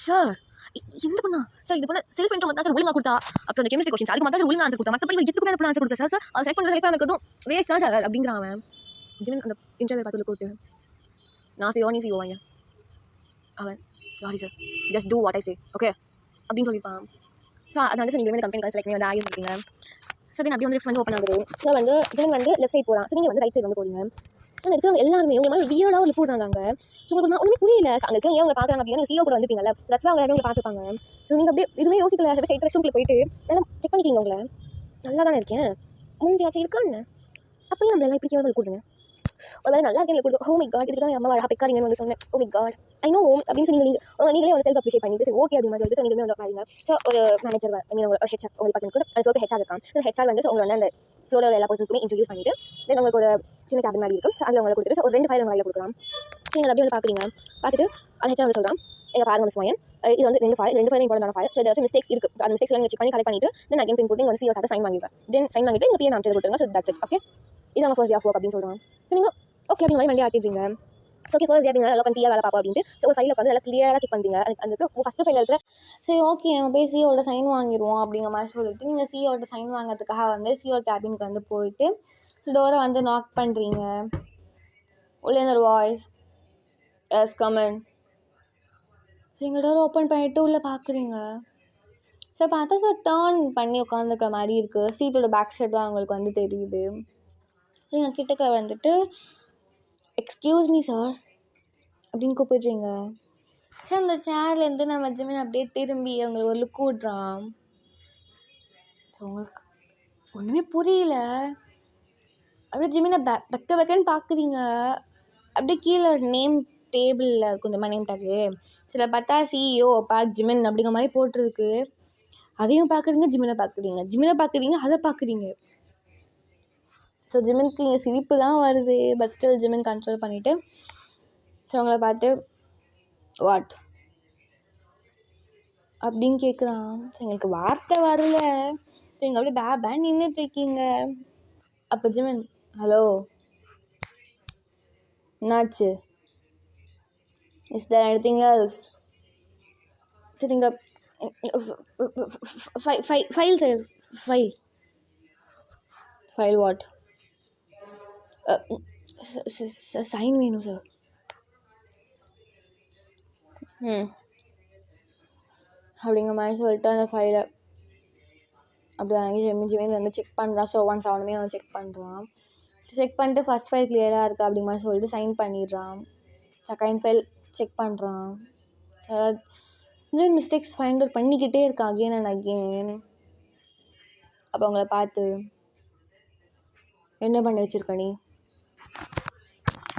சார் எந்த பண்ணா சார் இது பண்ண செல்ஃப் இன்ட்ரோ தான் சார் ஒழுங்காக கொடுத்தா. அப்புறம் அந்த கெமிஸ்ட்ரி கொஸ்டின் அதுக்கு மட்டும் சார் ஒழுங்காக ஆன்சர் கொடுத்தா. மற்றபடி எதுக்குமே அந்த ஆன்சர் கொடுத்தா சார் அது செலக்ட் பண்ணுறதும் வேஸ்ட் தான் சார் அப்படிங்கிறான் அவன். ஜிமின் அந்த இன்டர்வியூ பார்த்து கூப்பிட்டு நான் சிஓ நீ சிஓ வாங்க அவன் sorry sir just do what I say okay அப்படின்னு சொல்லியிருப்பான். ஸோ அதை வந்து நீங்கள் வந்து கம்பெனிக்காக செலக்ட் பண்ணி வந்து ஆகிருக்கீங்க. ஸோ தென் அப்படியே வந்து ஓப்பன் ஆகுது. ஸோ வந்து ஜிமின் வந்து லெஃப்ட் சைட் போகிறான். ஸோ நீங்கள் வந்து ரைட் சைட் வந்து போகிறீங்க. ஸோ இருக்கிறவங்க எல்லாருமே இவங்க மாதிரி வியர்டாக ஒரு போடுறாங்க. அங்கே ஸோ உங்களுக்கு ஒன்றுமே புரியல. அங்கே இருக்க ஏன் உங்களை பார்க்குறாங்க அப்படின்னா நீங்கள் சிஓ கூட வந்துட்டீங்கல்ல தட்ஸ் அவங்க உங்களை பார்த்துப்பாங்க. ஸோ நீங்கள் அப்படியே எதுவுமே யோசிக்கல. ஸ்ட்ரைட் ரெஸ்ட் ரூமில் போயிட்டு நல்லா செக் பண்ணிக்கிங்க. உங்களை நல்லா தானே இருக்கேன் முன்னாடி இருக்கான்னு அப்பயும் நம்ம எல்லாம் இப்படி கேவல் கொடுங்க. ஒரு வேலை நல்லா இருக்கேன் கொடுத்து ஓ மை காட் இதுக்கு தான் என் அம்மா அழகாக பிக்காதீங்கன்னு வந்து சொன்னேன். Oh my God I know அப்படின்னு சொல்லி நீங்களே வந்து செல்ஃப் அப்ரிஷியேட் பண்ணிட்டு சரி ஓகே அப்படின்னு சொல்லிட்டு நீங்களுமே வந்து பாருங்க. ஸோ ஒரு மேனேஜர் உங்களுக்கு ஹெச்ஆர் உங்களுக்கு பார்க்கணும் அது சொல்லிட்டு ஹெச்ஆர் இருக்கான். ஸோ ஹெச்ஆர் வந்து உங்களை வந்து அந்த ஃப்ளோரில் எல்லா பர்சன்ஸுக்குமே இன்ட்ரடியூஸ் பண்ணிட்டு தென் உங்களுக்கு ஒரு சின்ன கேபின் மாதிரி இருக்கும். ஸோ அதில் உங்களை கொடுத்துட்டு ஒரு 2 ஃபைல் உங்கள் கையில் கொடுக்கலாம். ஸோ நீங்கள் அப்படியே வந்து பார்க்குறீங்க. பார்த்துட்டு அந்த ஹெச்ஆர் வந்து சொல்கிறான் எங்கள் பாருங்க மிஸ் மோயன் இது வந்து 2 ஃபைல் இம்பார்ட்டன்டான ஃபைல். ஸோ ஏதாச்சும் மிஸ்டேக்ஸ் இருக்குது அந்த மிஸ்டேக்ஸ் எல்லாம் செக் பண்ணி கலெக்ட் பண்ணிட்டு தென் அகைன் பின் போட்டு நீங்கள் சிஓ சார்ட்ட சைன் வாங்கிடுவேன். தென் சைன் வாங்கிட்டு நீங்கள் பிஎம் ஆன்சர் கொடுத்துருங்க. ஸோ தட்ஸ் இட் ஓகே இது அவங்க ஃபர்ஸ்ட் டே ஆஃப் ஒர்க் அப்படின்னு சொல்கிறாங்க. ஸோ நீங்கள் ஓகே அப்படிங்கிற மாதிரி வண்டி ஆட்டிடுறீங்க. ஸோ ஓகே ஃபர்ஸ்ட் டே அப்படிங்கிற நல்லா பண்ணியா வேலை பார்ப்போம் அப்படின்ட்டு ஸோ ஒரு ஃபைலை வந்து நல்லா கிளியராக செக் பண்ணுறீங்க. அதுக்கு ஃபஸ்ட்டு ஃபைல் இருக்கிற சரி ஓகே நம்ம போய் சிஓட சைன் வாங்கிடுவோம் அப்படிங்கிற மாதிரி சொல்லிட்டு நீங்கள் சிஓட சைன் வாங்கிறதுக்காக வந்து சிஓ கேபினுக்கு வந்து போயிட்டு டோரை வந்து நாக் பண்ணுறீங்க. உள்ளே ஒரு வாய்ஸ் எஸ் கமன். நீங்கள் டோர் ஓப்பன் பண்ணிவிட்டு உள்ளே பார்க்குறீங்க. ஸோ பார்த்தா சார் டர்ன் பண்ணி உட்காந்துருக்க மாதிரி இருக்குது. சீட்டோட பேக் சைடு தான் அவங்களுக்கு வந்து தெரியுது. நீங்கள் கிட்டக்க வந்துட்டு எக்ஸ்கியூஸ் மீ சார் அப்படின்னு கூப்பிடுறீங்க. சார் அந்த சேர்லேருந்து நம்ம ஜிமின் அப்படியே திரும்பி அவங்களுக்கு ஒரு லுக் விட்றான். ஸோ உங்களுக்கு ஒன்றுமே புரியல. அப்படியே ஜிமினை வெக்கன்னு பார்க்குறீங்க. அப்படியே கீழே நேம் டேபிளில் இருக்கும் இந்த மாதிரி நேம் டேக்கு சில பார்த்தா சிஇஓ ஜிமின் அப்படிங்கிற மாதிரி போட்டிருக்கு. அதையும் பார்க்குறீங்க ஜிமினை பார்க்குறீங்க அதை பார்க்குறீங்க. ஸோ ஜிமினுக்கு இங்கே சிரிப்பு தான் வருது. பட் ஸ்டில் ஜிமின் கண்ட்ரோல் பண்ணிவிட்டு ஸோ அவங்கள பார்த்து வாட் அப்படின்னு கேட்குறான். ஸோ எங்களுக்கு வார்த்தை வரல. ஸோ எங்கள் அப்படியே பேன் நின்றுட்டுருக்கீங்க. அப்போ ஜிமின் ஹலோ என்னாச்சு is there anything else? So நீங்கள் ஃபைல் வாட் சைன் வேணும் சார். அப்படிங்கிற மாதிரி சொல்லிட்டு அந்த ஃபைலை அப்படி வாங்கி ஜிமின் வந்து செக் பண்ணுறான். ஸோ ஒன்ஸ் அவனுமே வந்து செக் பண்ணுறான். செக் பண்ணிட்டு ஃபஸ்ட் ஃபைல் கிளியராக இருக்குது அப்படிங்கிற மாதிரி சொல்லிட்டு சைன் பண்ணிடுறான். செகண்ட் ஃபைல் செக் பண்ணுறான். ஜிமின் மிஸ்டேக்ஸ் ஃபைண்ட் அவுட் பண்ணிக்கிட்டே இருக்கான் அகெயின் அண்ட் அகெயின். அப்போ அவங்கள பார்த்து என்ன பண்ணி வச்சுருக்க நீ?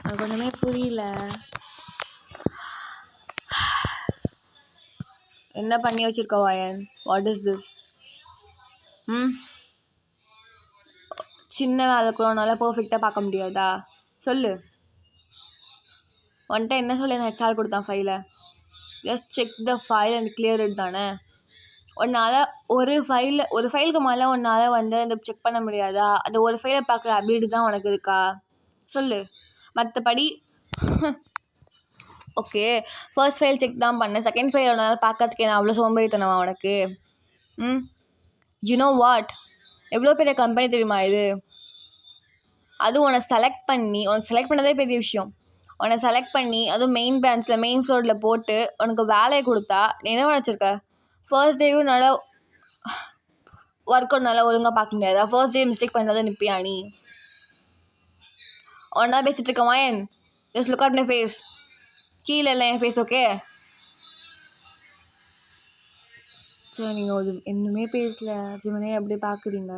எனக்கு ஒன்றுமே புரியல. என்ன பண்ணி வச்சுருக்க வாயன்? What is this? சின்ன வேலை கூட உன்னால பர்ஃபெக்டாக பார்க்க முடியாதா? சொல்லு. வந்துட்டு என்ன சொல்லி அந்த ஹெச்ஆர் கொடுத்தான் ஃபைலை? Just check the file and clear it தானே. உன்னால் ஒரு ஃபைலுக்கு மேலே உன்னால் வந்து அந்த செக் பண்ண முடியாதா? அந்த ஒரு ஃபைலை பார்க்குற அபிலிட்டி தான் உனக்கு இருக்கா? சொல்லு. மற்றபடி ஓகே ஃபர்ஸ்ட் ஃபைல் செக் தான் பண்ணேன். செகண்ட் ஃபைல் உன்னால் பார்க்கறதுக்கு நான் அவ்வளோ சோம்பேறித்தனமா உனக்கு? யூ நோ வாட் எவ்வளோ பெரிய கம்பெனி தெரியுமா இது? அதுவும் உன்னை செலக்ட் பண்ணி, உனக்கு செலக்ட் பண்ணதே பெரிய விஷயம். உன்னை செலக்ட் பண்ணி அதுவும் மெயின் பிரான்ச்சில் மெயின் ஃப்ளோரில் போட்டு உனக்கு வேலையை கொடுத்தா நீ என்ன நினச்சிருக்க? ஃபர்ஸ்ட் டேவும் நல்லா ஒர்க் அவுட் நல்லா ஒழுங்காக பார்க்க முடியாதா? ஃபர்ஸ்ட் டே மிஸ்டேக் பண்ணாத நிற்பியா நீ? ஒன்றா பேசிட்டு இருக்க மாயன், just look at my face. கீழே இல்லை என் ஃபேஸ், ஓகே? சரி, நீங்கள் அது இன்னுமே பேசல. ஜிமனே அப்படியே பார்க்குறீங்க.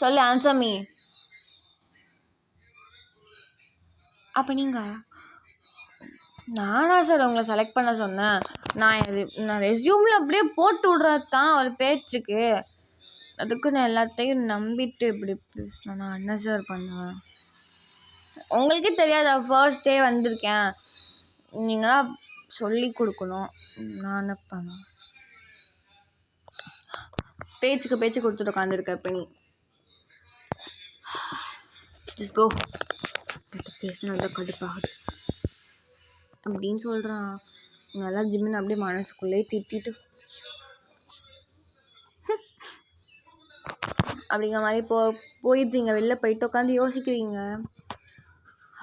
சொல்லு, ஆன்சர் மீ. அப்போ நீங்கள் நானா சார் உங்களை செலக்ட் பண்ண சொன்னேன்? நான் ரெஸ்யூமில் அப்படியே போட்டு விட்றது தான் ஒரு பேச்சுக்கு. அதுக்கு நான் எல்லாத்தையும் நம்பிட்டு இப்படி பேசினேன். நான் என்ன சார் பண்ணுவேன்? உங்களுக்கே தெரியாதா ஃபர்ஸ்ட் டே வந்திருக்கேன்? நீங்கள் தான் சொல்லி கொடுக்கணும். நான் என்ன பண்ணுவேன்? பேச்சுக்கு பேச்சு கொடுத்துட்டு உட்காந்துருக்க. இப்போ நீ ஜஸ்ட் கோ. பேசினா கடுப்பாகுது அப்படின்னு சொல்கிறான். நல்லா ஜிம்மின் அப்படியே மனசுக்குள்ளேயே திட்டிட்டு அப்படிங்கிற மாதிரி போயிடுறீங்க. வெளில போயிட்டு உட்காந்து யோசிக்கிறீங்க.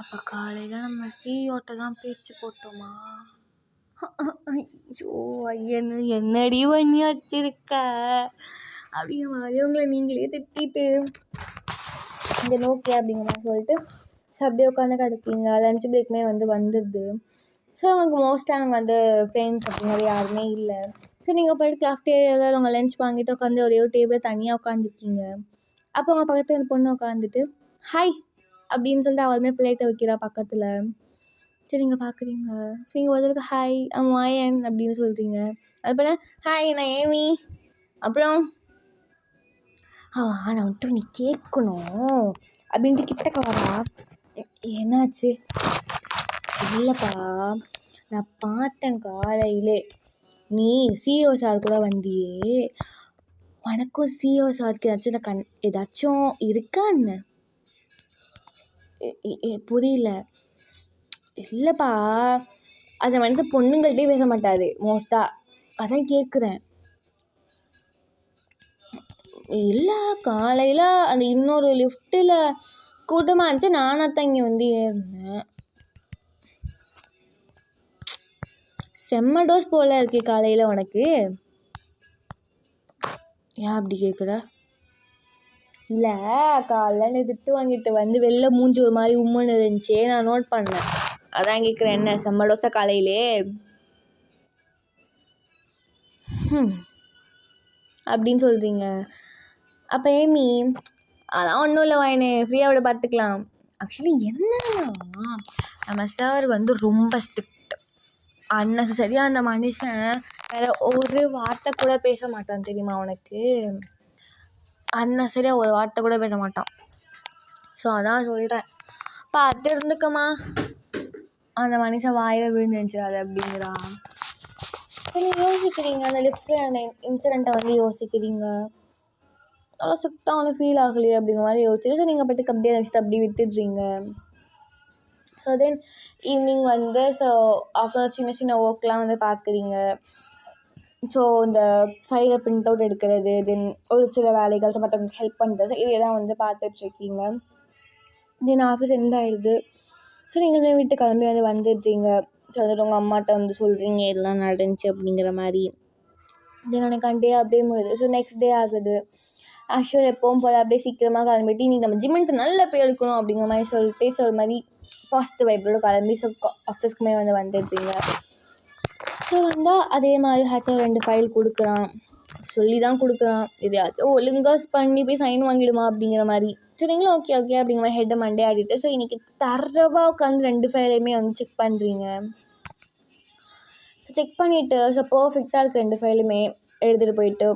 அப்போ காலையில் நம்ம சிஓட்ட தான் பேச்சு போட்டோமா? ஐயோ என்னடி பண்ணி வச்சிருக்க அப்படிங்கிற மாதிரி உங்களை நீங்களே திட்டிட்டு இந்த நோக்கி அப்படிங்கிற மாதிரி சொல்லிட்டு அப்படியே உட்காந்து கிடக்கீங்க. லஞ்ச் பிரேக்குமே வந்துடுது. ஸோ உங்களுக்கு மோஸ்ட்டாக அங்கே வந்து ஃப்ரெண்ட்ஸ் அப்படிங்கிறது யாருமே இல்லை. ஸோ நீங்கள் போய்ட்டு கேஃப்டேரியாவில் உங்கள் லஞ்ச் வாங்கிட்டு உட்காந்து ஒரே ஒரு டேபிள் தனியாக உட்காந்துருக்கீங்க. அப்போ உங்கள் பக்கத்தில் ஒரு பொண்ணு உட்காந்துட்டு ஹாய் அப்படின்னு சொல்லிட்டு அவளுமே பிளேட்டை வைக்கிறா பக்கத்தில். சரி, நீங்கள் பார்க்குறீங்க. ஸோ நீங்கள் பதிலுக்கு ஹாய் மாயன் அப்படின்னு சொல்கிறீங்க. அதுபோல் ஹாய் நான் ஏமி. அப்புறம் நான் வந்துட்டு நீ கேட்கணும் அப்படின்ட்டு கிட்டக்க வரா. என்னாச்சு? இல்லைப்பா, நான் பார்த்தேன் காலையிலே நீ சிஓ சார் கூட வந்தியே. உனக்கும் சிஓ சாருக்கு ஏதாச்சும் இருக்கான்னு புரியல. இல்லைப்பா, அந்த மனுஷன் பொண்ணுங்கள்ட்டே பேச மாட்டாரு மோஸ்ட்டாக, அதான் கேட்குறேன். இல்லை, காலையில் அந்த இன்னொரு லிஃப்ட்டில் கூட்டமாக இருந்துச்சு. நானாக தான் இங்கே வந்து ஏறினேன். செம்ம டோஸ் போல் இருக்கு காலையில் உனக்கு. ஏன் அப்படி கேட்குற? இல்லை, காலையில் நீ திட்டு வாங்கிட்டு வந்து வெளில மூஞ்சி ஒரு மாதிரி உம்முன்னு இருந்துச்சு, நான் நோட் பண்ணேன். அதான் கேட்குறேன், என்ன செம்ம டோஸா காலையிலே அப்படின்னு சொல்கிறீங்க. அப்போ ஏமி, அதான் ஒன்றும் இல்லை வாயினே, ஃப்ரீயாக விட பார்த்துக்கலாம். ஆக்சுவலி என்னன்னா நம்ம சார் வந்து ரொம்ப ஸ்ட்ரிக்ட். அன்னெசரியாக அந்த மனுஷன் வேறு ஒரு வார்த்தை கூட பேச மாட்டான் தெரியுமா உனக்கு? அன்னெசரியாக ஒரு வார்த்தை கூட பேச மாட்டான். ஸோ அதான் சொல்கிறேன், பார்த்து இருந்துக்கம்மா. அந்த மனுஷன் வாயில் விழுந்துருந்துச்சு அது அப்படிங்கிறான். சரி, யோசிக்கிறீங்க அந்த லிஃப்ட்டில் அந்த இன்சிடெண்ட்டை வந்து யோசிக்கிறீங்க. நல்லா ஸ்ட்ரிக்டாக ஒன்றும் ஃபீல் ஆகலையே அப்படிங்கிற மாதிரி யோசிச்சுட்டு, ஸோ நீங்கள் பாட்டுக்கு அப்படியே நெக்ஸ்ட் அப்படியே விட்டுடுறீங்க. ஸோ தென் ஈவினிங் வந்து ஆஃப்டர் சின்ன சின்ன ஒர்க்லாம் வந்து பார்க்குறீங்க. ஸோ இந்த ஃபைலை பிரிண்ட் அவுட் எடுக்கிறது, தென் ஒரு சில வேலைகள் மற்றவங்களுக்கு ஹெல்ப் பண்ணுறது, இதெல்லாம் வந்து பார்த்துட்ருக்கீங்க. தென் ஆஃபீஸ் எண்ட் ஆகிடுது. ஸோ நீங்களுமே வீட்டுக்கு கிளம்பி வந்து வந்துடுறீங்க. ஸோ வந்துட்டு உங்கள் அம்மாட்ட வந்து சொல்கிறீங்க இதெல்லாம் நடந்துச்சு அப்படிங்கிற மாதிரி. தென் எனக்கு டே அப்படியே முடியுது. ஸோ நெக்ஸ்ட் டே ஆகுது. ஆக்சுவல் எப்பவும் போல் அப்படியே சீக்கிரமாக கிளம்பிட்டு இன்றைக்கி நம்ம ஜிம்மெண்ட்டு நல்ல பேர் எடுக்கணும் அப்படிங்கிற மாதிரி சொல்லிட்டு ஸோ ஒரு மாதிரி பாசிட்டிவ் வைப்போடு கிளம்பி ஸோ ஆஃபீஸ்க்குமே வந்து வந்துடுறீங்க. ஸோ வந்தால் அதே மாதிரி ஹேச்ஆர் 2 ஃபைல் கொடுக்குறான். சொல்லி தான் கொடுக்குறான், எதையாச்சும் ஒழுங்காக பண்ணி போய் சைன் வாங்கிடுமா அப்படிங்கிற மாதிரி. ஸோ நீங்களும் ஓகே அப்படிங்கிற மாதிரி ஹெட்டை மண்டே ஆடிட்டு ஸோ இன்றைக்கி தரவாக உட்காந்து 2 ஃபைலையுமே வந்து செக் பண்ணுறீங்க. ஸோ செக் பண்ணிவிட்டு ஸோ பர்ஃபெக்டாக இருக்க 2 ஃபைலுமே எடுத்துகிட்டு போயிட்டு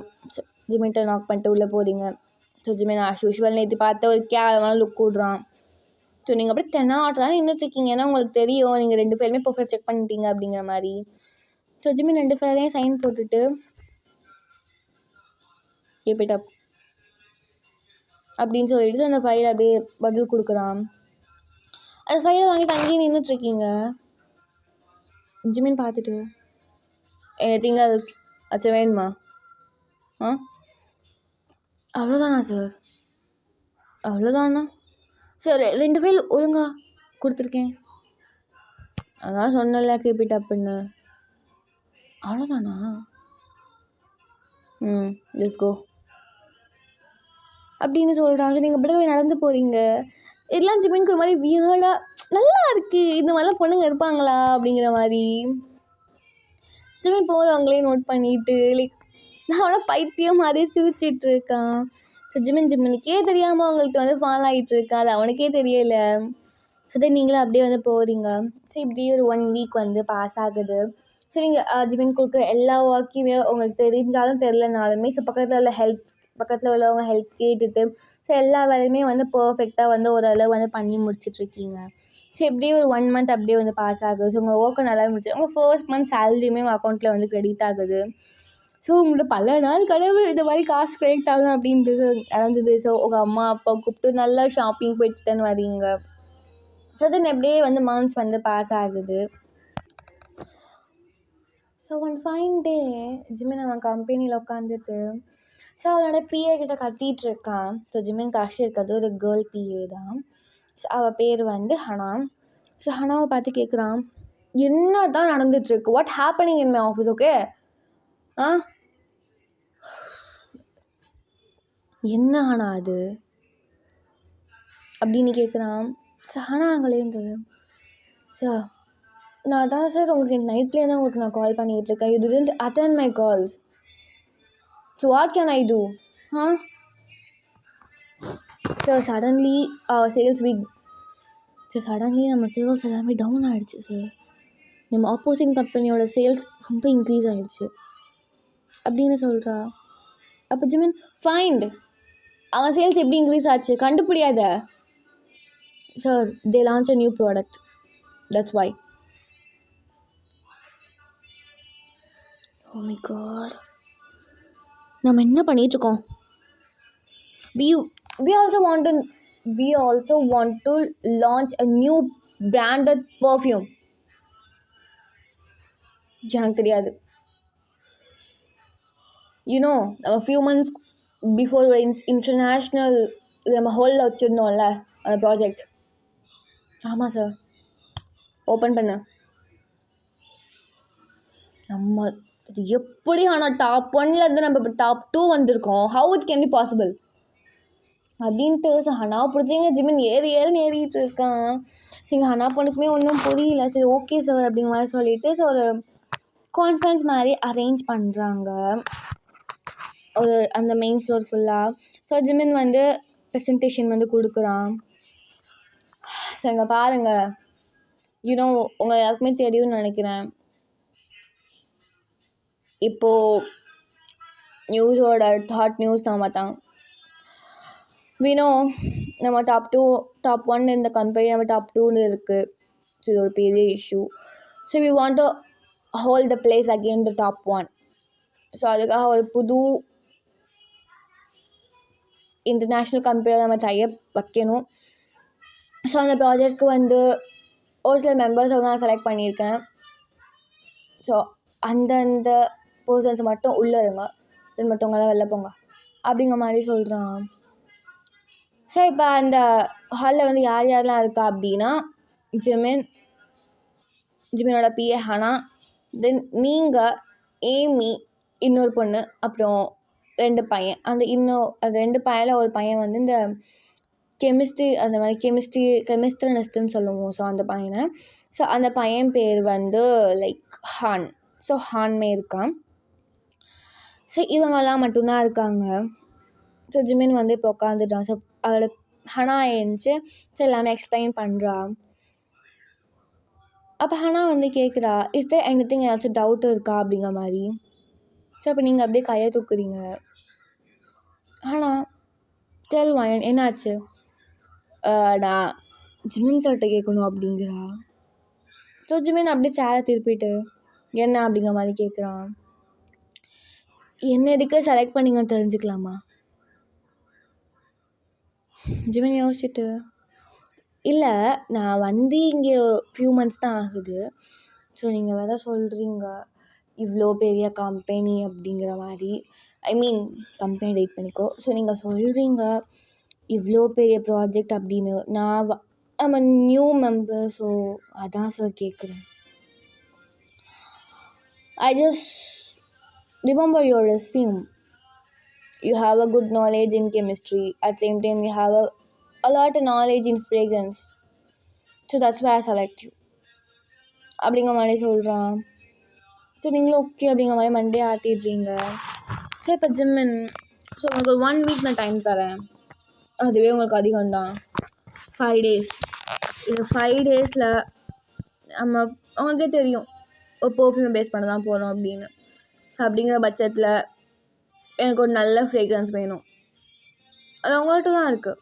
ஜிமெண்ட்டை நாக் பண்ணிட்டு உள்ளே போகிறீங்க. ஸோ ஜிமெண்ட் ஆஸ் யூஷுவல் நேற்று பார்த்த ஒரு கேவலமான லுக் விட்றான். ஸோ நீங்கள் அப்படியே தென்னாட்டுறான்னு நின்றுட்டுருக்கீங்க. ஏன்னா உங்களுக்கு தெரியும் நீங்கள் 2 ஃபைலுமே பர்ஃபெக்ட் செக் பண்ணிட்டீங்க அப்படிங்கிற மாதிரி. ஸோ ஜிமெண்ட் 2 ஃபைலையும் சைன் போட்டுட்டு கீப் இட் அப் அப்படின்னு சொல்லிட்டு அந்த ஃபைலை அப்படியே பதில் கொடுக்குறான். அந்த ஃபைலை வாங்கிட்டு அங்கேயே நின்றுட்டுருக்கீங்க. ஜிமெண்ட் பார்த்துட்டு எனிதிங் எல்ஸ் அச்சா வேணுமா? அவ்வளோதானா சார்? அவ்வளோதானா? சரி 2 ஃபைல் ஒழுங்கா கொடுத்துருக்கேன். அதான் சொன்னல கீப் இட் அப்புன்னு. அவ்வளோதானா? லெட்ஸ் கோ அப்படின்னு சொல்கிறான். ஸோ நீங்கள் அப்படியே நடந்து போகிறீங்க. இதெல்லாம் ஜிமினுக்கு ஒரு மாதிரி வியர்டாக நல்லா இருக்குது, இந்த மாதிரிலாம் பொண்ணுங்க இருப்பாங்களா அப்படிங்கிற மாதிரி. ஜிமின் போகிறவங்களே நோட் பண்ணிட்டு லைக் நான் அவனை பைத்தியம் மாதிரி சிரிச்சிட்டு இருக்கான். ஸோ ஜிமினுக்கே தெரியாமல் அவங்கள்ட்ட வந்து ஃபாலோ ஆகிட்டு இருக்கான், அது அவனுக்கே தெரியல. ஸோ தென் நீங்களும் அப்படியே வந்து போகிறீங்க. ஸோ இப்படி ஒரு 1 வீக் வந்து பாஸ் ஆகுது. ஸோ நீங்கள் ஜிமின் கொடுக்குற எல்லா ஒர்க்கையுமே உங்களுக்கு தெரிஞ்சாலும் தெரிலனாலுமே ஸோ பக்கத்தில் உள்ளவங்க ஹெல்ப் கேட்டுட்டு ஸோ எல்லா வேலையுமே வந்து பர்ஃபெக்டாக வந்து ஓரளவு வந்து பண்ணி முடிச்சிட்ருக்கீங்க. ஸோ எப்படியே ஒரு 1 மந்த் அப்படியே வந்து பாஸ் ஆகுது. ஸோ உங்கள் ஒர்க்கை நல்லா முடிச்சு உங்கள் ஃபர்ஸ்ட் மந்த் சேலரியுமே உங்கள் அக்கௌண்ட்டில் வந்து கிரெடிட் ஆகுது. ஸோ உங்களோட பல நாள் கனவு இந்த மாதிரி காசு கிரெடிட் ஆகணும் அப்படின்றது நடந்தது. ஸோ உங்கள் அம்மா அப்பா கூப்பிட்டு நல்லா ஷாப்பிங் போயிட்டுன்னு வரீங்க. ஸோ தென் எப்படியே வந்து மந்த்ஸ் வந்து பாஸ் ஆகுது. So one fine day Jimin அவன் கம்பெனியில் உட்காந்துட்டு ஸோ அவளோட பிஏ கிட்ட கத்திட்டு இருக்கான். ஸோ ஜிமின் காஷி இருக்கிறது ஒரு கேர்ள் பிஏ தான். ஸோ அவள் பேர் வந்து ஹனா. ஸோ ஹனாவை பார்த்து கேட்குறான், என்ன தான் நடந்துட்டுருக்கு, what happening in my office, okay? என்ன ஹனா அது அப்படின்னு கேட்குறான். ஸோ ஹனா அங்கேருந்து ஸோ நான் தான் சார் உங்களுக்கு நைட்லேயே தான் உங்களுக்கு நான் கால் பண்ணிகிட்ருக்கேன், you didn't attend my calls, so what can I do? So suddenly sales weak. So suddenly நம்ம சேல்ஸ் எல்லாமே டவுன் ஆகிடுச்சு சார். நம்ம ஆப்போசிட் கம்பெனியோட சேல்ஸ் ரொம்ப இன்க்ரீஸ் ஆகிடுச்சு அப்படின்னு சொல்கிறா. அப்போ ஜிமின் ஃபைண்ட் அவன் சேல்ஸ் எப்படி இன்க்ரீஸ் ஆச்சு கண்டுபிடியாத. Sir they launch a new product, that's why. Oh my God, நம்ம என்ன பண்ணிகிட்ருக்கோம்? we also want to launch a new branded perfume. எனக்கு தெரியாது. நம்ம few months before இன்டர்நேஷ்னல் நம்ம ஹோலில் வச்சுருந்தோம்ல அந்த ப்ராஜெக்ட். ஆமாம் சார், ஓப்பன் பண்ண நம்ம எப்படி ஆனால் டாப் 1ல் இருந்து நம்ம இப்போ டாப் 2 வந்திருக்கோம். How it can be possible அப்படின்ட்டு ஹனாவை பிடிச்சிங்க ஜிமின் ஏறிட்டு இருக்கான். எங்கள் ஹனா பொண்ணுக்குமே ஒன்றும் புரியல. சரி ஓகே சார் அப்படிங்கிற மாதிரி சொல்லிவிட்டு ஸோ ஒரு கான்ஃபரன்ஸ் மாதிரி அரேஞ்ச் பண்ணுறாங்க ஒரு அந்த மெயின் ஃப்ளோர் ஃபுல்லாக. ஸோ ஜிமின் வந்து ப்ரெசன்டேஷன் வந்து கொடுக்குறான். ஸோ இங்கே பாருங்கள், உங்கள் எல்லாருக்குமே தெரியும்னு நினைக்கிறேன், இப்போது நியூஸோட ஹாட் நியூஸ் நம்ம தான் நம்ம டாப் 1 இந்த கம்பெனி நம்ம டாப் 2 இருக்குது. ஸோ இது ஒரு பெரிய issue. So we want to hold the place again the top 1. So அதுக்காக ஒரு புது இன்டர்நேஷ்னல் கம்பெனியில் நம்ம டைப் வைக்கணும். ஸோ அந்த ப்ராஜெக்ட்க்கு வந்து ஒரு சில மெம்பர்ஸை வந்து நான் செலக்ட் பண்ணியிருக்கேன். ஸோ அந்தந்த பர்சன்ஸ் மட்டும் உள்ளே இருங்க, மற்றவங்களாம் வெளில போங்க அப்படிங்கிற மாதிரி சொல்கிறான். ஸோ இப்போ அந்த ஹாலில் வந்து யாரெல்லாம் இருக்கா அப்படின்னா ஜிமினோட பிஏ ஹனா, தென் நீங்கள், ஏமி, இன்னொரு பொண்ணு, அப்புறம் 2 பையன். அந்த 2 பையனில் ஒரு பையன் வந்து இந்த கெமிஸ்ட்ரி அந்த மாதிரி கெமிஸ்ட்ரினிஸ்ட்டுன்னு சொல்லுவோம். ஸோ அந்த பையனை ஸோ அந்த பையன் பேர் வந்து லைக் ஹான். ஸோ ஹான்மே இருக்கான். ஸோ இவங்கெல்லாம் மட்டும்தான் இருக்காங்க. ஸோ ஜிமின் வந்து இப்போ உட்காந்துட்டான். ஸோ அவளோட ஹனா எழுந்துச்சு ஸோ எல்லாமே எக்ஸ்பிளைன் பண்ணுறா. அப்போ ஹனா வந்து கேட்குறா, இஸ் தேர் எனிதிங் ஏதாச்சும் டவுட் இருக்கா அப்படிங்கிற மாதிரி. ஸோ அப்போ நீங்கள் அப்படியே கையை தூக்குறீங்க. ஹனா டெல் வாயன் என்னாச்சு? நான் ஜிமின் சார்கிட்ட கேட்கணும் அப்படிங்கிறா. ஸோ ஜிமின் அப்படியே சேரை திருப்பிட்டு என்ன அப்படிங்கிற மாதிரி கேட்குறான். என்ன எதுக்கு செலக்ட் பண்ணிங்கன்னு தெரிஞ்சுக்கலாமா? ஜிமின் யோசிச்சுட்டு, இல்லை நான் வந்து இங்கே ஃபியூ மந்த்ஸ் தான் ஆகுது. ஸோ நீங்கள் வேறு சொல்கிறீங்க இவ்வளோ பெரிய கம்பெனி அப்படிங்கிற மாதிரி, ஐ மீன் கம்பெனி ரைட் பண்ணிக்கோ. ஸோ நீங்கள் சொல்கிறீங்க இவ்வளோ பெரிய ப்ராஜெக்ட் அப்படின்னு நான் I'm a new member. So அதான் சார் கேட்குறேன். I just remember your resume. You have a good knowledge in chemistry. At the same time, you have a lot of knowledge in fragrance. So that's why I select you. அப்படிங்கிற மாதிரி சொல்கிறான். So நீங்களும் okay அப்படிங்கிற மாதிரி Monday ஆட்டிடுறீங்க. So இப்போ ஜிம்மின் so உங்களுக்கு ஒரு 1 week நான் டைம் தரேன். அதுவே உங்களுக்கு அதிகம்தான். 5 days. இந்த 5 days நம்ம உங்களுக்கே தெரியும் ஒரு பர்ஃப்யூம் பேஸ் பண்ண தான் போகிறோம் அப்படின்னு. ஸோ அப்படிங்கிற பட்சத்தில் எனக்கு ஒரு நல்ல ஃப்ரேக்ரன்ஸ் வேணும். அது உங்கள்கிட்ட தான் இருக்குது.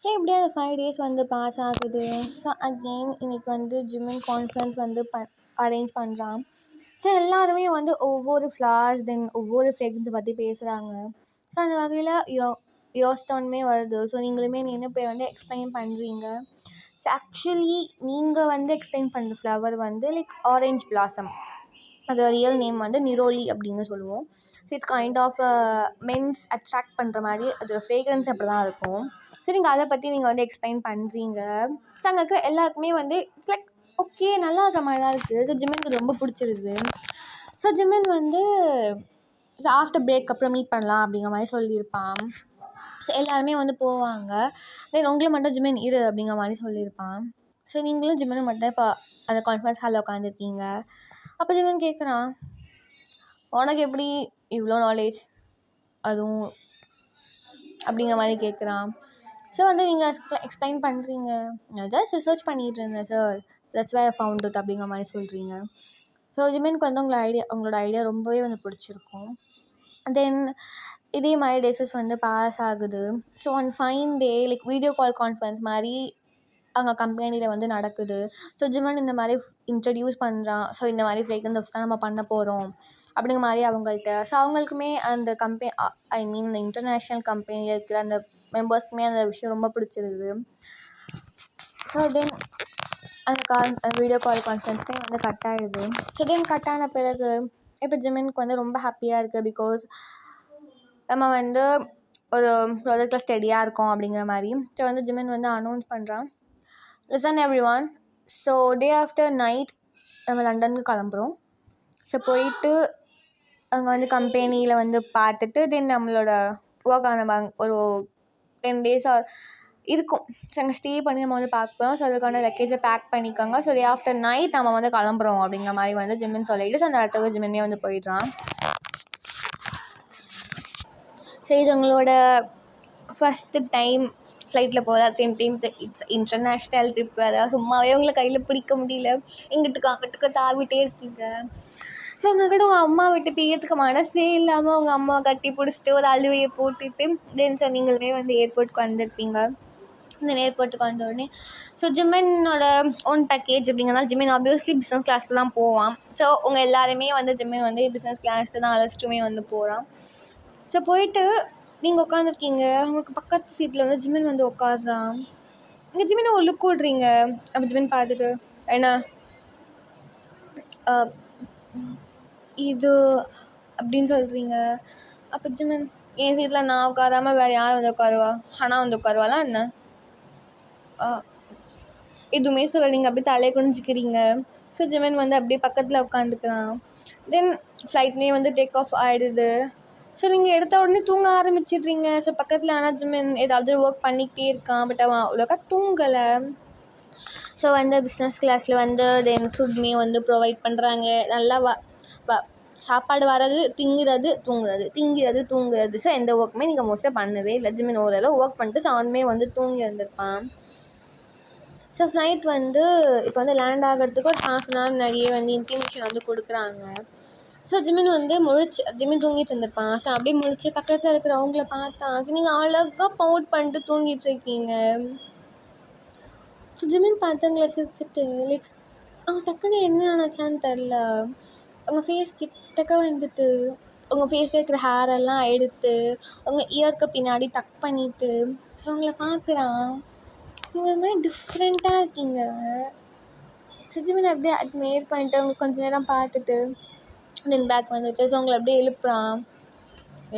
ஸோ இப்படியே அந்த 5 days பாஸ் ஆகுது. ஸோ அகெயின் இன்றைக்கி ஜிம்மின் கான்ஃபரன்ஸ் அரேஞ்ச் பண்ணுறான். ஸோ எல்லாருமே ஒவ்வொரு ஃப்ளார்ஸ் தென் ஒவ்வொரு ஃப்ரேக்ரன்ஸை பற்றி பேசுகிறாங்க. ஸோ அந்த வகையில் யோஸ்டோன்மே வருது. ஸோ நீங்களுமே நின்று போய் எக்ஸ்பிளைன் பண்ணுறீங்க. ஸோ ஆக்சுவலி நீங்கள் எக்ஸ்பிளைன் பண்ணுற ஃப்ளவர் லைக் ஆரஞ்ச் பிளாசம். அதோட ரியல் நேம் நிரோலி அப்படின்னு சொல்லுவோம். So it's kind of men's attract பண்ணுற மாதிரி அதோட ஃப்ரேக்ரன்ஸ் அப்படி தான் இருக்கும். ஸோ நீங்கள் அதை பற்றி நீங்கள் எக்ஸ்பிளைன் பண்ணுறீங்க. ஸோ அங்கே இருக்கிற எல்லாருக்குமே இட்ஸ் லைக் ஓகே நல்லா இருக்கிற மாதிரி தான் இருக்குது. ஸோ ஜிம்மினுக்கு ரொம்ப பிடிச்சிருது. ஸோ ஜிம்மின் ஸோ ஆஃப்டர் பிரேக் அப்புறம் மீட் பண்ணலாம் அப்படிங்கிற மாதிரி சொல்லியிருப்பான். ஸோ எல்லாருமே போவாங்க. தென் உங்களை மட்டும் ஜிம்மின் இரு அப்படிங்கிற மாதிரி சொல்லியிருப்பான். ஸோ நீங்களும் ஜிம்மினும் மட்டும் இப்போ அந்த கான்ஃபரன்ஸ் ஹாலில் உட்காந்துருக்கீங்க. அப்போ ஜிம்மின் கேட்குறான், உனக்கு எப்படி இவ்வளோ நாலேஜ் அதுவும் அப்படிங்கிற மாதிரி கேட்குறான். ஸோ நீங்கள் எக்ஸ்பிளைன் பண்ணுறீங்க. நான் ஜஸ்ட் ரிசர்ச் பண்ணிகிட்டு இருந்தேன் sir, that's why I found it அப்படிங்கிற மாதிரி சொல்கிறீங்க. ஸோ ஜிம்மினுக்கு உங்களோட ஐடியா ரொம்பவே பிடிச்சிருக்கும். தென் இதே மாதிரி டேஸஸ் பாஸ் ஆகுது. So one fine day like video call conference மாதிரி அங்கே கம்பெனியில் நடக்குது. ஸோ ஜிம்மின் இந்த மாதிரி இன்ட்ரடியூஸ் பண்ணுறான். ஸோ இந்த மாதிரி ஃப்ரேக்ரன்ஸ் தான் நம்ம பண்ண போகிறோம் அப்படிங்கிற மாதிரி அவங்கள்ட்ட. ஸோ அவங்களுக்குமே அந்த இந்த இன்டர்நேஷ்னல் கம்பெனியில் இருக்கிற அந்த மெம்பர்ஸ்க்குமே அந்த விஷயம் ரொம்ப பிடிச்சிருது. ஸோ தென் அந்த வீடியோ கால் கான்ஃபரன்ஸ்மே கட் ஆகிடுது. ஸோ தென் கட் ஆன பிறகு இப்போ ஜிம்மினுக்கு ரொம்ப ஹாப்பியாக இருக்குது. பிகாஸ் நம்ம ஒரு ப்ராஜெக்டில் ஸ்டெடியாக இருக்கோம் அப்படிங்கிற மாதிரி. ஸோ ஜிம்மின் அனௌன்ஸ் பண்ணுறான், listen everyone. So day after night நம்ம லண்டனுக்கு கிளம்புறோம். ஸோ போயிட்டு அங்கே கம்பெனியில் பார்த்துட்டு தென் நம்மளோட ஒர்க் நம்ம ஒரு 10 days இருக்கும். ஸோ அங்கே ஸ்டே பண்ணி நம்ம பார்க்க போகிறோம். ஸோ அதுக்கான லக்கேஜை பேக் பண்ணிக்கோங்க. ஸோ டே ஆஃப்டர் நைட் நம்ம கிளம்புறோம் அப்படிங்கிற மாதிரி ஜிம்மின் சொல்லிவிட்டு ஸோ அந்த இடத்துக்கு ஜிம்மினே போயிடுறான். ஸோ இது உங்களோட ஃபஸ்ட்டு டைம் ஃப்ளைட்டில் போகிற same time it's international trip. அதாவது சும்மாவே உங்களை கையில் பிடிக்க முடியல, இங்கிட்டுக்கு அங்கிட்டுக்கு தாவிட்டே இருக்கீங்க. ஸோ உங்கள்கிட்ட உங்கள் அம்மா விட்டு பிரியறதுக்கு மனசே இல்லாமல் உங்கள் அம்மாவை கட்டி பிடிச்சிட்டு ஒரு அழுவையை போட்டுட்டு தென் ஸோ நீங்களுமே ஏர்போர்ட்டுக்கு வந்திருப்பீங்க. இந்த ஏர்போர்ட்டுக்கு வந்த உடனே ஸோ ஜிம்மினோட ஓன் பேக்கேஜ் அப்படிங்கிறனால ஜிம்மின் ஆப்வியஸ்லி பிஸ்னஸ் கிளாஸில் தான் போவான். ஸோ உங்கள் எல்லாருமே ஜிம்மின் பிஸ்னஸ் கிளாஸில் தான் அழைச்சிட்டுமே போகிறான். ஸோ போயிட்டு நீங்கள் உட்காந்துருக்கீங்க. உங்களுக்கு பக்கத்து சீட்டில் ஜிம்மின் உட்காடுறான். நீங்கள் ஜிம்மினை ஒரு லுக் விட்றீங்க. அப்போ ஜிம்மின் பார்த்துட்டு என்ன இது அப்படின்னு சொல்கிறீங்க. அப்போ ஜிம்மின் என் சீட்டில் நான் உட்காராமல் வேறு யார் உட்காருவா? ஆனால் உட்காருவாலாம் என்ன? எதுவுமே சொல்ல நீங்கள் அப்படியே தலையை குனிஞ்சிக்கிறீங்க. ஸோ ஜிம்மின் அப்படியே பக்கத்தில் உட்காந்துக்கிறான். தென் ஃப்ளைட்லேயே டேக் ஆஃப் ஆகிடுது. ஸோ நீங்கள் எடுத்த உடனே தூங்க ஆரம்பிச்சிடுறீங்க. ஸோ பக்கத்தில் ஆனால் ஜிம்மின் ஏதாவது ஒர்க் பண்ணிக்கிட்டே இருக்கான். பட் அவன் அவ்வளோக்கா தூங்கலை. ஸோ பிஸ்னஸ் கிளாஸில் தென் ஃபுட்மே ப்ரொவைட் பண்ணுறாங்க. நல்லா சாப்பாடு வர்றது, திங்கிறது, தூங்குறது. ஸோ எந்த ஒர்க்குமே நீங்கள் மோஸ்ட்டாக பண்ணவே இல்லை. ஜிம்மின் ஓரளவு ஒர்க் பண்ணிட்டு ஸோ அவனுமே தூங்கி இருந்திருப்பான். ஸோ ஃப்ளைட் இப்போ லேண்ட் ஆகிறதுக்கு ஒரு 1/2 hour முன்னாடியே இன்டிமேஷன் கொடுக்குறாங்க. ஸோ ஜிம்மின் ஜிம்மின் தூங்கிட்டு இருந்திருப்பான். ஸோ அப்படியே முழிச்சு பக்கத்தில் இருக்கிறவங்கள பார்த்தான். ஸோ நீங்கள் அழகாக பவுட் பண்ணிட்டு தூங்கிட்டு இருக்கீங்க. ஸோ ஜிம்மின் பார்த்தவங்கள சிரிச்சுட்டு லைக் டக்குன்னு என்ன நினச்சான்னு தெரில. உங்கள் ஃபேஸ் கிட்டக்க உங்கள் ஃபேஸில் இருக்கிற ஹேரெல்லாம் எடுத்து உங்கள் இயருக்கு பின்னாடி டக் பண்ணிவிட்டு ஸோ உங்களை பார்க்குறான். நீங்கள் ஒரு மாதிரி டிஃப்ரெண்ட்டாக இருக்கீங்க. ஸோ ஜிம்மின் அப்படியே அட்மையர் பண்ணிட்டு உங்களுக்கு கொஞ்சம் நேரம் பார்த்துட்டு தென் பேக் ஸோ உங்களை அப்படியே எழுப்புறான்.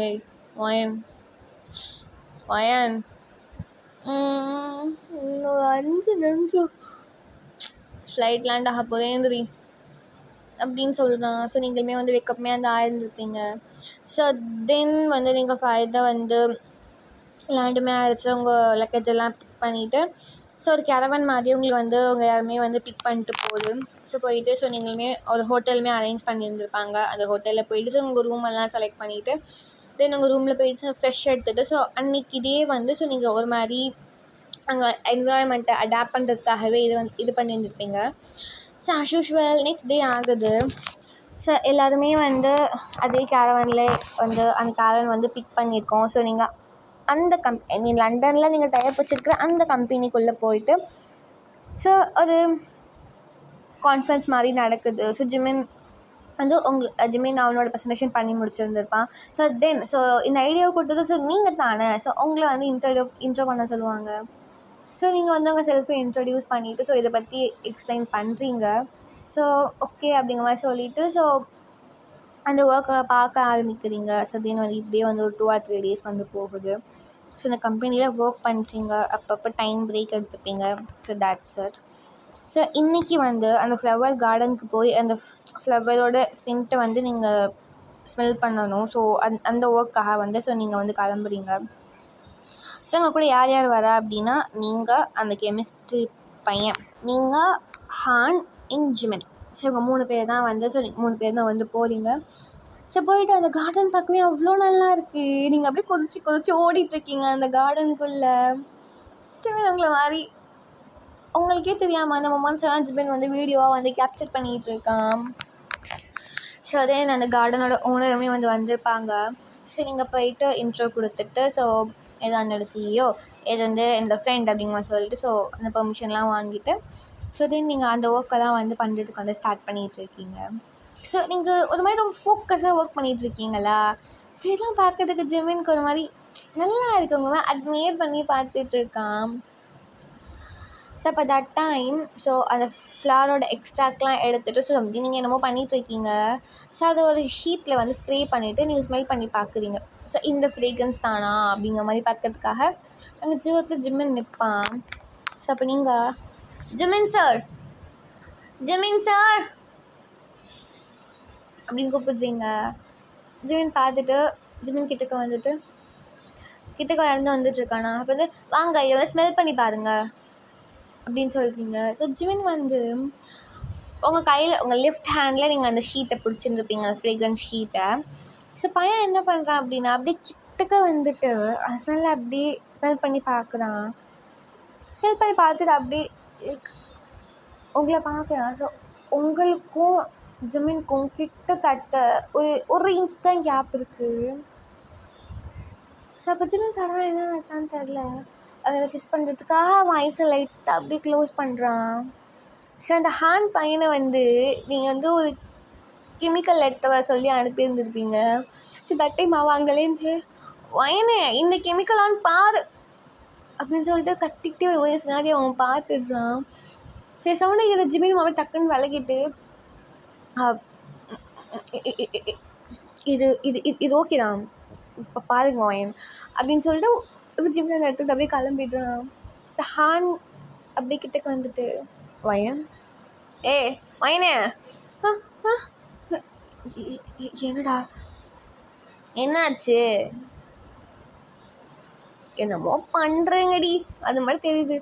ஏய் வயன் ஒரு 5 நிமிஷம் ஃப்ளைட் லேண்ட் ஆக போதேந்திரி அப்படின்னு சொல்கிறான். ஸோ நீங்களுமே வந்து வெக்கப்புமே வந்து ஆயிருந்துருப்பீங்க. ஸோ தென் வந்து நீங்கள் ஃபைட்டாக வந்து லேண்டுமே ஆகிடுச்சு. உங்கள் லக்கேஜ் எல்லாம் பிக் பண்ணிவிட்டு ஸோ ஒரு கேரவன் மாதிரி உங்களுக்கு வந்து உங்கள் யாருமே வந்து பிக் பண்ணிட்டு போகுது. ஸோ போயிட்டு ஸோ நீங்களுமே ஒரு ஹோட்டலுமே அரேஞ்ச் பண்ணியிருந்துருப்பாங்க. அந்த ஹோட்டலில் போயிட்டு ஸோ உங்கள் ரூம் எல்லாம் செலக்ட் பண்ணிவிட்டு தென் உங்கள் ரூமில் போயிட்டு ஃப்ரெஷ் எடுத்துகிட்டு ஸோ அன்றைக்கி இதே வந்து ஸோ நீங்கள் ஒரு மாதிரி அங்கே என்விரான்மெண்ட்டை அடாப்ட் பண்ணுறதுக்காகவே இது பண்ணியிருந்துருப்பீங்க. So as usual next day ஆகுது. ஸோ எல்லாருமே வந்து அதே கேரவனில் வந்து அந்த கேரவன் வந்து பிக் பண்ணியிருக்கோம். ஸோ நீங்கள் அந்த லண்டனில் நீங்கள் டைப் வச்சுருக்கிற அந்த கம்பெனிக்குள்ளே போயிட்டு ஸோ ஒரு கான்ஃபரன்ஸ் மாதிரி நடக்குது. ஸோ ஜிமின் வந்து ஜிமின் அவனோட ப்ரெசன்டேஷன் பண்ணி முடிச்சிருந்துருப்பான். ஸோ தென் ஸோ இந்த ஐடியாவை கொடுத்தது ஸோ நீங்கள் தானே. ஸோ உங்களை வந்து இன்ட்ரோ பண்ண சொல்லுவாங்க. ஸோ நீங்கள் வந்து உங்கள் செல்ஃபை இன்ட்ரடியூஸ் பண்ணிவிட்டு ஸோ இதை பற்றி எக்ஸ்பிளைன் பண்ணுறீங்க. ஸோ ஓகே அப்படிங்கிற மாதிரி சொல்லிவிட்டு ஸோ அந்த ஒர்க்கை பார்க்க ஆரம்பிக்கிறீங்க. ஸோ தென் வந்து இப்படியே வந்து ஒரு 2 or 3 days வந்து போகுது. ஸோ இந்த கம்பெனியில் ஒர்க் பண்ணுறீங்க. அப்பப்போ டைம் பிரேக் எடுத்துப்பீங்க. So that's it. ஸோ இன்றைக்கி வந்து அந்த ஃப்ளவர் கார்டனுக்கு போய் அந்த ஃப்ளவரோட சென்ட்டை வந்து நீங்கள் ஸ்மெல் பண்ணணும். ஸோ அந்த ஒர்க்காக வந்து ஸோ நீங்கள் வந்து கிளம்புறீங்க. ஸோ உங்கள் கூட யார் யார் வரா அப்படின்னா நீங்கள், அந்த கெமிஸ்ட்ரி பையன், நீங்கள், ஹான் அண்ட் ஜிமின். ஸோ இவங்க 3 பேர் தான் வந்து ஸோ 3 பேர் தான் வந்து போகிறீங்க. ஸோ போயிட்டு அந்த கார்டன் பார்க்கவே அவ்வளோ நல்லா இருக்குது. நீங்கள் அப்படியே கொதிச்சு ஓடிட்டுருக்கீங்க அந்த கார்டனுக்குள்ளே. ஜிமின் உங்களை மாதிரி உங்களுக்கே தெரியாமல் அந்த மொமெண்ட்ஸ்லாம் ஜிமின் வந்து வீடியோவாக வந்து கேப்சர் பண்ணிகிட்டு இருக்கான். ஸோ தென் அந்த கார்டனோட ஓனருமே வந்து வந்திருப்பாங்க. ஸோ நீங்கள் போயிட்டு இன்ட்ரோ கொடுத்துட்டு ஸோ இது என்னோட சிஇஓ, இது வந்து என்னோட ஃப்ரெண்ட் அப்படிங்கிற மாதிரி சொல்லிட்டு ஸோ அந்த பெர்மிஷன்லாம் வாங்கிட்டு ஸோ தென் நீங்கள் அந்த ஒர்க்கெல்லாம் வந்து பண்ணுறதுக்கு வந்து ஸ்டார்ட் பண்ணிகிட்ருக்கீங்க. ஸோ நீங்கள் ஒரு மாதிரி ரொம்ப ஃபோக்கஸாக ஒர்க் பண்ணிகிட்ருக்கீங்களா. ஸோ இதெல்லாம் பார்க்கறதுக்கு ஜிமினுக்கு ஒரு மாதிரி நல்லா இருக்குங்க. அட்மையர் பண்ணி பார்த்துட்ருக்கான். ஸோ அப்போ தட் டைம் ஸோ அந்த ஃப்ளவரோட எக்ஸ்ட்ராக்ட்லாம் எடுத்துகிட்டு ஸோ நீங்கள் என்னமோ பண்ணிகிட்ருக்கீங்க. ஸோ அதை ஒரு ஷீட்டில் வந்து ஸ்ப்ரே பண்ணிவிட்டு நீங்கள் ஸ்மெல் பண்ணி பார்க்குறீங்க. ஸோ இந்த ஃப்ரேக்ரன்ஸ் தானா அப்படிங்கிற மாதிரி பார்க்கறதுக்காக அங்கே ஜீவத்தில் ஜிமின் நிற்பான். ஸோ அப்போ நீங்கள் ஜிமின் சார் அப்படின்னு கூப்பிட்றீங்க. ஜிமின் பார்த்துட்டு ஜிமின் கிட்டக்க வந்துட்டுருக்கானா. அப்போ வந்து வாங்க இதை ஸ்மெல் பண்ணி பாருங்கள் அப்படின்னு சொல்கிறீங்க. ஸோ ஜிமின் வந்து உங்கள் கையில் உங்கள் லெஃப்ட் ஹேண்டில் நீங்கள் அந்த ஷீட்டை பிடிச்சிருந்துருப்பீங்க, அந்த ஃப்ரேக்ரன்ஸ் ஷீட்டை. ஸோ பையன் என்ன பண்ணுறான் அப்படின்னா அப்படியே கிட்டக்க வந்துட்டு அந்த ஸ்மெல்லை அப்படியே ஸ்மெல் பண்ணி பார்க்குறான். ஸ்மெல் பண்ணி பார்த்துட்டு அப்படியே உங்களை பார்க்குறான். ஸோ உங்களுக்கும் ஜிமினுக்கும் கிட்டத்தட்ட ஒரு இன்ச் தான் கேப் இருக்குது. ஸோ அப்போ ஜிமின் சடனாக என்ன நினச்சான்னு தெரில, அதில் கிஸ் பண்ணுறதுக்காக வாய்ஸை லைட்டாக அப்படியே க்ளோஸ் பண்ணுறான். ஸோ அந்த ஹேண்ட் பையனை வந்து நீங்கள் வந்து ஒரு கெமிக்கல் எடுத்து வர சொல்லி அனுப்பியிருந்துருப்பீங்க. ஸோ தட் டைம் அவன் அங்கேலேருந்து வயனே இந்த கெமிக்கலான்னு பாரு அப்படின்னு சொல்லிட்டு கத்திக்கிட்டே ஒரு வயசு நாடி அவன் பார்த்துடுறான். சவுண்டை இதில் ஜிமின் அவன் டக்குன்னு விலகிட்டு இது இது இது ஓகேதான் இப்போ பாருங்க வயன் அப்படின்னு சொல்லிட்டு இப்போ ஜிமின் அந்த எடுத்துகிட்டு அப்படியே கிளம்பிடுறான். ஸோ ஹான் அப்படியே கிட்டக்க வந்துட்டு வயன் வயனே என்னடா என்னாச்சு, என்னமோ பண்ணுறேங்கடி அது மாதிரி தெரியுது,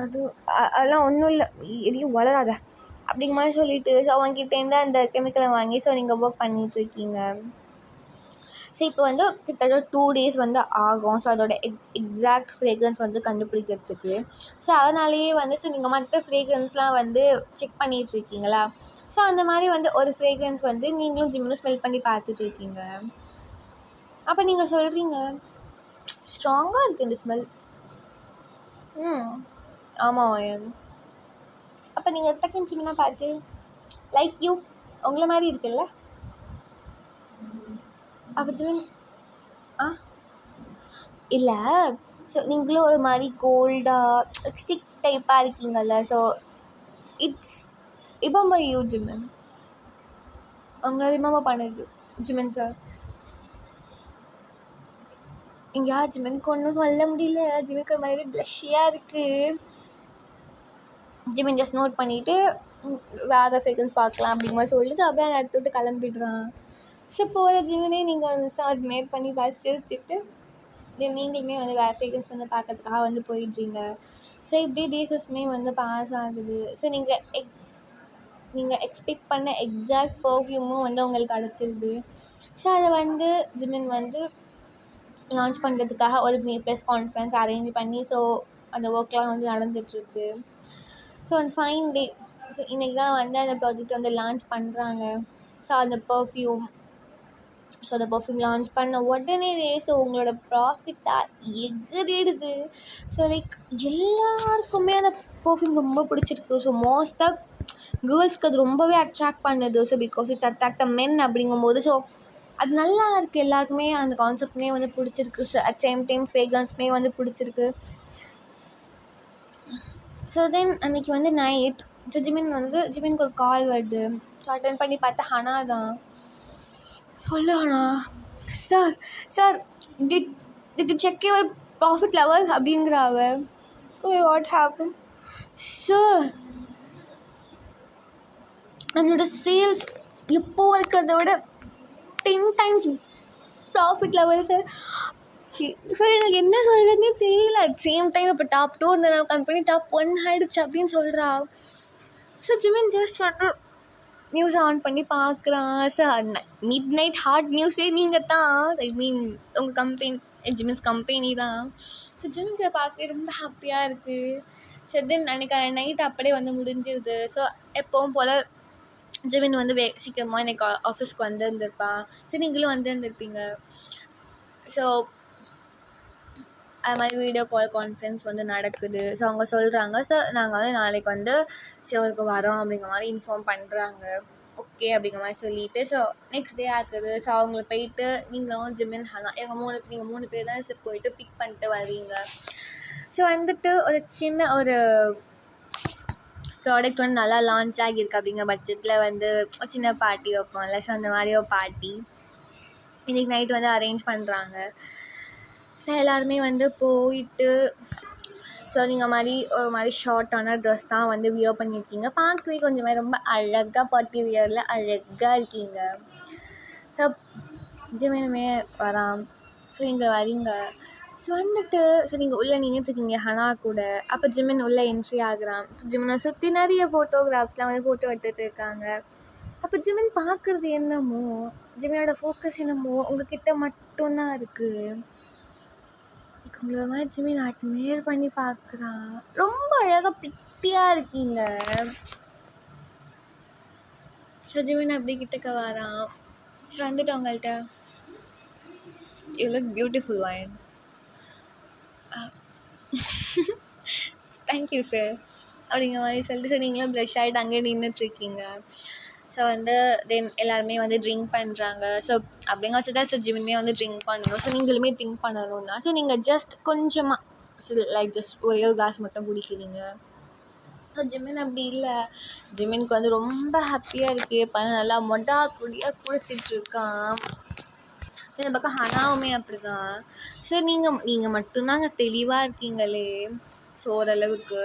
அதெல்லாம் ஒன்றும் இல்லை எதையும் வளராத அப்படிங்கிற மாதிரி சொல்லிவிட்டு ஸோ அவங்ககிட்டேருந்து அந்த கெமிக்கலை வாங்கி ஸோ நீங்கள் ஒர்க் பண்ணிகிட்ருக்கீங்க. ஸோ இப்போ வந்து கிட்டத்தட்ட 2 days வந்து ஆகும். ஸோ அதோட எக்ஸாக்ட் ஃப்ரேக்ரன்ஸ் வந்து கண்டுபிடிக்கிறதுக்கு. ஸோ அதனாலேயே வந்து ஸோ நீங்கள் மற்ற ஃப்ரேக்ரன்ஸ்லாம் வந்து செக் பண்ணிகிட்ருக்கீங்களா. ஸோ அந்த மாதிரி வந்து ஒரு ஃப்ரேக்ரன்ஸ் வந்து நீங்களும் ஜிமினும் ஸ்மெல் பண்ணி பார்த்துட்ருக்கீங்க. அப்போ நீங்கள் சொல்கிறீங்க ஸ்ட்ராங்காக இருக்குது இந்த ஸ்மெல். ஆமாம் வயன். அப்போ நீங்கள் டக்குன்னு ஜிமினா பார்த்து லைக் யூ உங்களை மாதிரி இருக்குல்ல. அப்போ ஜிமின் இல்லை ஸோ நீங்களும் ஒரு மாதிரி கோல்டாக ஸ்டிக் டைப்பாக இருக்கீங்கல்ல. So it's remember you Jimin, உங்களை ரிமெம்பர் பண்ணுது ஜிமின் சார். எங்கேயாவது ஜிமினுக்கு ஒன்றும் சொல்ல முடியல. ஜிமினுக்கு ஒரு மாதிரி ப்ளஷ்ஷியாக இருக்குது. ஜிமின் ஜஸ்ட் நோட் பண்ணிவிட்டு வேறு ஃப்ரேக்ரன்ஸ் பார்க்கலாம் அப்படிங்கிற மாதிரி சொல்லிட்டு அப்படியே அந்த இடத்த விட்டு கிளம்பிடுறான். ஸோ போகிற ஜிமினே நீங்கள் வந்து ஷார்ட் மேட் பண்ணி சிரிச்சுட்டு நீங்களுமே வந்து வேறு ஃப்ரேக்ரன்ஸ் வந்து பார்க்கறதுக்காக வந்து போயிடுறீங்க. ஸோ இப்படியே டேஸஸ்மே வந்து பாஸ் ஆகுது. ஸோ நீங்கள் எக்ஸ்பெக்ட் பண்ண எக்ஸாக்ட் பர்ஃப்யூமும் வந்து உங்களுக்கு கிடச்சிருது. ஸோ அதை வந்து ஜிமின் வந்து லான்ச் பண்ணுறதுக்காக ஒரு ப்ரெஸ் கான்ஃபரன்ஸ் அரேஞ்ச் பண்ணி ஸோ அந்த ஒர்க்லாம் வந்து நடந்துகிட்ருக்கு. ஸோ அந்த ஃபைன் டே, ஸோ இன்றைக்கி தான் வந்து அந்த ப்ராஜெக்ட் வந்து லான்ச் பண்ணுறாங்க. ஸோ அந்த பர்ஃப்யூம் லான்ச் பண்ண உடனேவே ஸோ உங்களோட ப்ராஃபிட்டாக எகுறிடுது. ஸோ லைக் எல்லாருக்குமே அந்த பர்ஃப்யூம் ரொம்ப பிடிச்சிருக்கு. ஸோ மோஸ்ட்டாக கேர்ள்ஸ்க்கு அது ரொம்பவே அட்ராக்ட் பண்ணுது. ஸோ பிகாஸ் இட்ஸ் அட்ராக்ட் அ மென் அப்படிங்கும்போது ஸோ அது நல்லா இருக்குது. எல்லாருக்குமே அந்த கான்செப்ட்மே வந்து பிடிச்சிருக்கு. ஸோ அட் சேம் டைம் ஃப்ரேக்ரன்ஸ்மே வந்து பிடிச்சிருக்கு. ஸோ தென் அன்றைக்கி வந்து நைட் ஸோ ஜிமினுக்கு ஒரு கால் வருது. ஸோ அட்டன் பண்ணி பார்த்தா ஹனா தான். சொல்லு Hana. Sir did check your profit level அப்படிங்கிறாவ. What happen sir? நம்மளோட சேல்ஸ் எப்போ இருக்கிறத விட 10 times profit level sir. Sir எனக்கு என்ன சொல்கிறதுனே தெரியல. அட் சேம் டைம் இப்போ டாப் 2 இருந்த கம்பெனி டாப் 1 ஆகிடுச்சு அப்படின்னு சொல்கிறா. ஸோ ஜிமின் ஜஸ்ட் வந்து நியூஸ் ஆன் பண்ணி பார்க்குறான். சார் மிட் நைட் ஹாட் நியூஸே நீங்கள் தான். ஐ மீன் உங்கள் கம்பெனி ஜிமின்ஸ் கம்பெனி தான். ஸோ ஜிமின்க்கு பார்க்கவே ரொம்ப ஹாப்பியாக இருக்குது. ஸோ தென் அன்றைக்கி நைட் அப்படியே வந்து முடிஞ்சிருது. ஸோ எப்பவும் போல் ஜிமின் வந்து சீக்கிரமாக எனக்கு ஆஃபீஸ்க்கு வந்துருந்துருப்பா. சரி நீங்களும் வந்துருந்துருப்பீங்க. ஸோ அது மாதிரி வீடியோ கால் கான்ஃபரன்ஸ் வந்து நடக்குது. ஸோ அவங்க சொல்கிறாங்க ஸோ நாங்கள் வந்து நாளைக்கு வந்து சிவருக்கு வரோம் அப்படிங்கிற மாதிரி இன்ஃபார்ம் பண்ணுறாங்க. ஓகே அப்படிங்கிற மாதிரி சொல்லிவிட்டு ஸோ நெக்ஸ்ட் டே ஆகுது. ஸோ அவங்கள போயிட்டு நீங்களும் ஜிமின் ஹனா நீங்கள் 3 பேர் தான் போயிட்டு பிக் பண்ணிட்டு வருவீங்க. ஸோ வந்துட்டு ஒரு சின்ன ஒரு ப்ராடக்ட் வந்து நல்லா லான்ச் ஆகியிருக்கு அப்படிங்கிற பட்சத்தில் வந்து சின்ன பார்ட்டி வைப்போம்ல. ஸோ அந்த மாதிரி ஒரு பார்ட்டி இன்றைக்கி நைட் வந்து அரேஞ்ச் பண்ணுறாங்க. ஸோ எல்லாருமே வந்து போயிட்டு ஸோ நீங்கள் ஒரு மாதிரி ஷார்ட்டான ட்ரெஸ் தான் வந்து வியர் பண்ணியிருக்கீங்க. பார்க்கவே கொஞ்சம் மாதிரி ரொம்ப அழகாக பார்ட்டி வியரில் அழகாக இருக்கீங்க. ஸோ ஜிமினுமே வரான். ஸோ இங்கே வரீங்க. ஸோ வந்துட்டு ஸோ நீங்கள் உள்ளே நின்றுட்டுருக்கீங்க ஹனா கூட. அப்போ ஜிமின் உள்ளே என்ட்ரி ஆகுறான். ஸோ ஜிமினை சுற்றி நிறைய ஃபோட்டோகிராஃப்ஸ்லாம் வந்து ஃபோட்டோ எடுத்துகிட்டு இருக்காங்க. அப்போ ஜிமின் பார்க்குறது என்னமோ ஜிமினோட ஃபோக்கஸ் என்னமோ உங்ககிட்ட மட்டும்தான் இருக்குது. உங்களை மாதிரி ஜிமின் அட்மையர் பண்ணி பார்க்குறான். ரொம்ப அழகாக பிரிட்டியாக இருக்கீங்க. ஸோ ஜிமின் அப்படி கிட்டக்க வரான். ஸோ வந்துட்டு அவங்கள்ட்ட you look beautiful wine. Thank you sir அப்படிங்கிற மாதிரி சொல்லிட்டு ஸோ நீங்களும் ப்ளஷ் ஆகிட்டு அங்கேயே நின்றுட்டுருக்கீங்க. ஸோ வந்து தென் எல்லாருமே வந்து ட்ரிங்க் பண்ணுறாங்க. ஸோ அப்படிங்க வச்சு தான் ஸோ ஜிமின்மே வந்து ட்ரிங்க் பண்ணணும். ஸோ நீங்களுமே ட்ரிங்க் பண்ணணும் தான். ஸோ நீங்கள் ஜஸ்ட் கொஞ்சமாக ஸோ லைக் ஜஸ்ட் ஒரே ஒரு கிளாஸ் மட்டும் குடிக்கிறீங்க. ஸோ ஜிமின் அப்படி இல்லை. ஜிமினுக்கு வந்து ரொம்ப ஹாப்பியாக இருக்குது. பையன் நல்லா குடியாக குடிச்சிட்ருக்கான். இந்த பக்கம் ஹனாவுமே அப்படி தான். ஸோ நீங்கள் மட்டும்தாங்க தெளிவாக இருக்கீங்களே ஸோ ஓரளவுக்கு.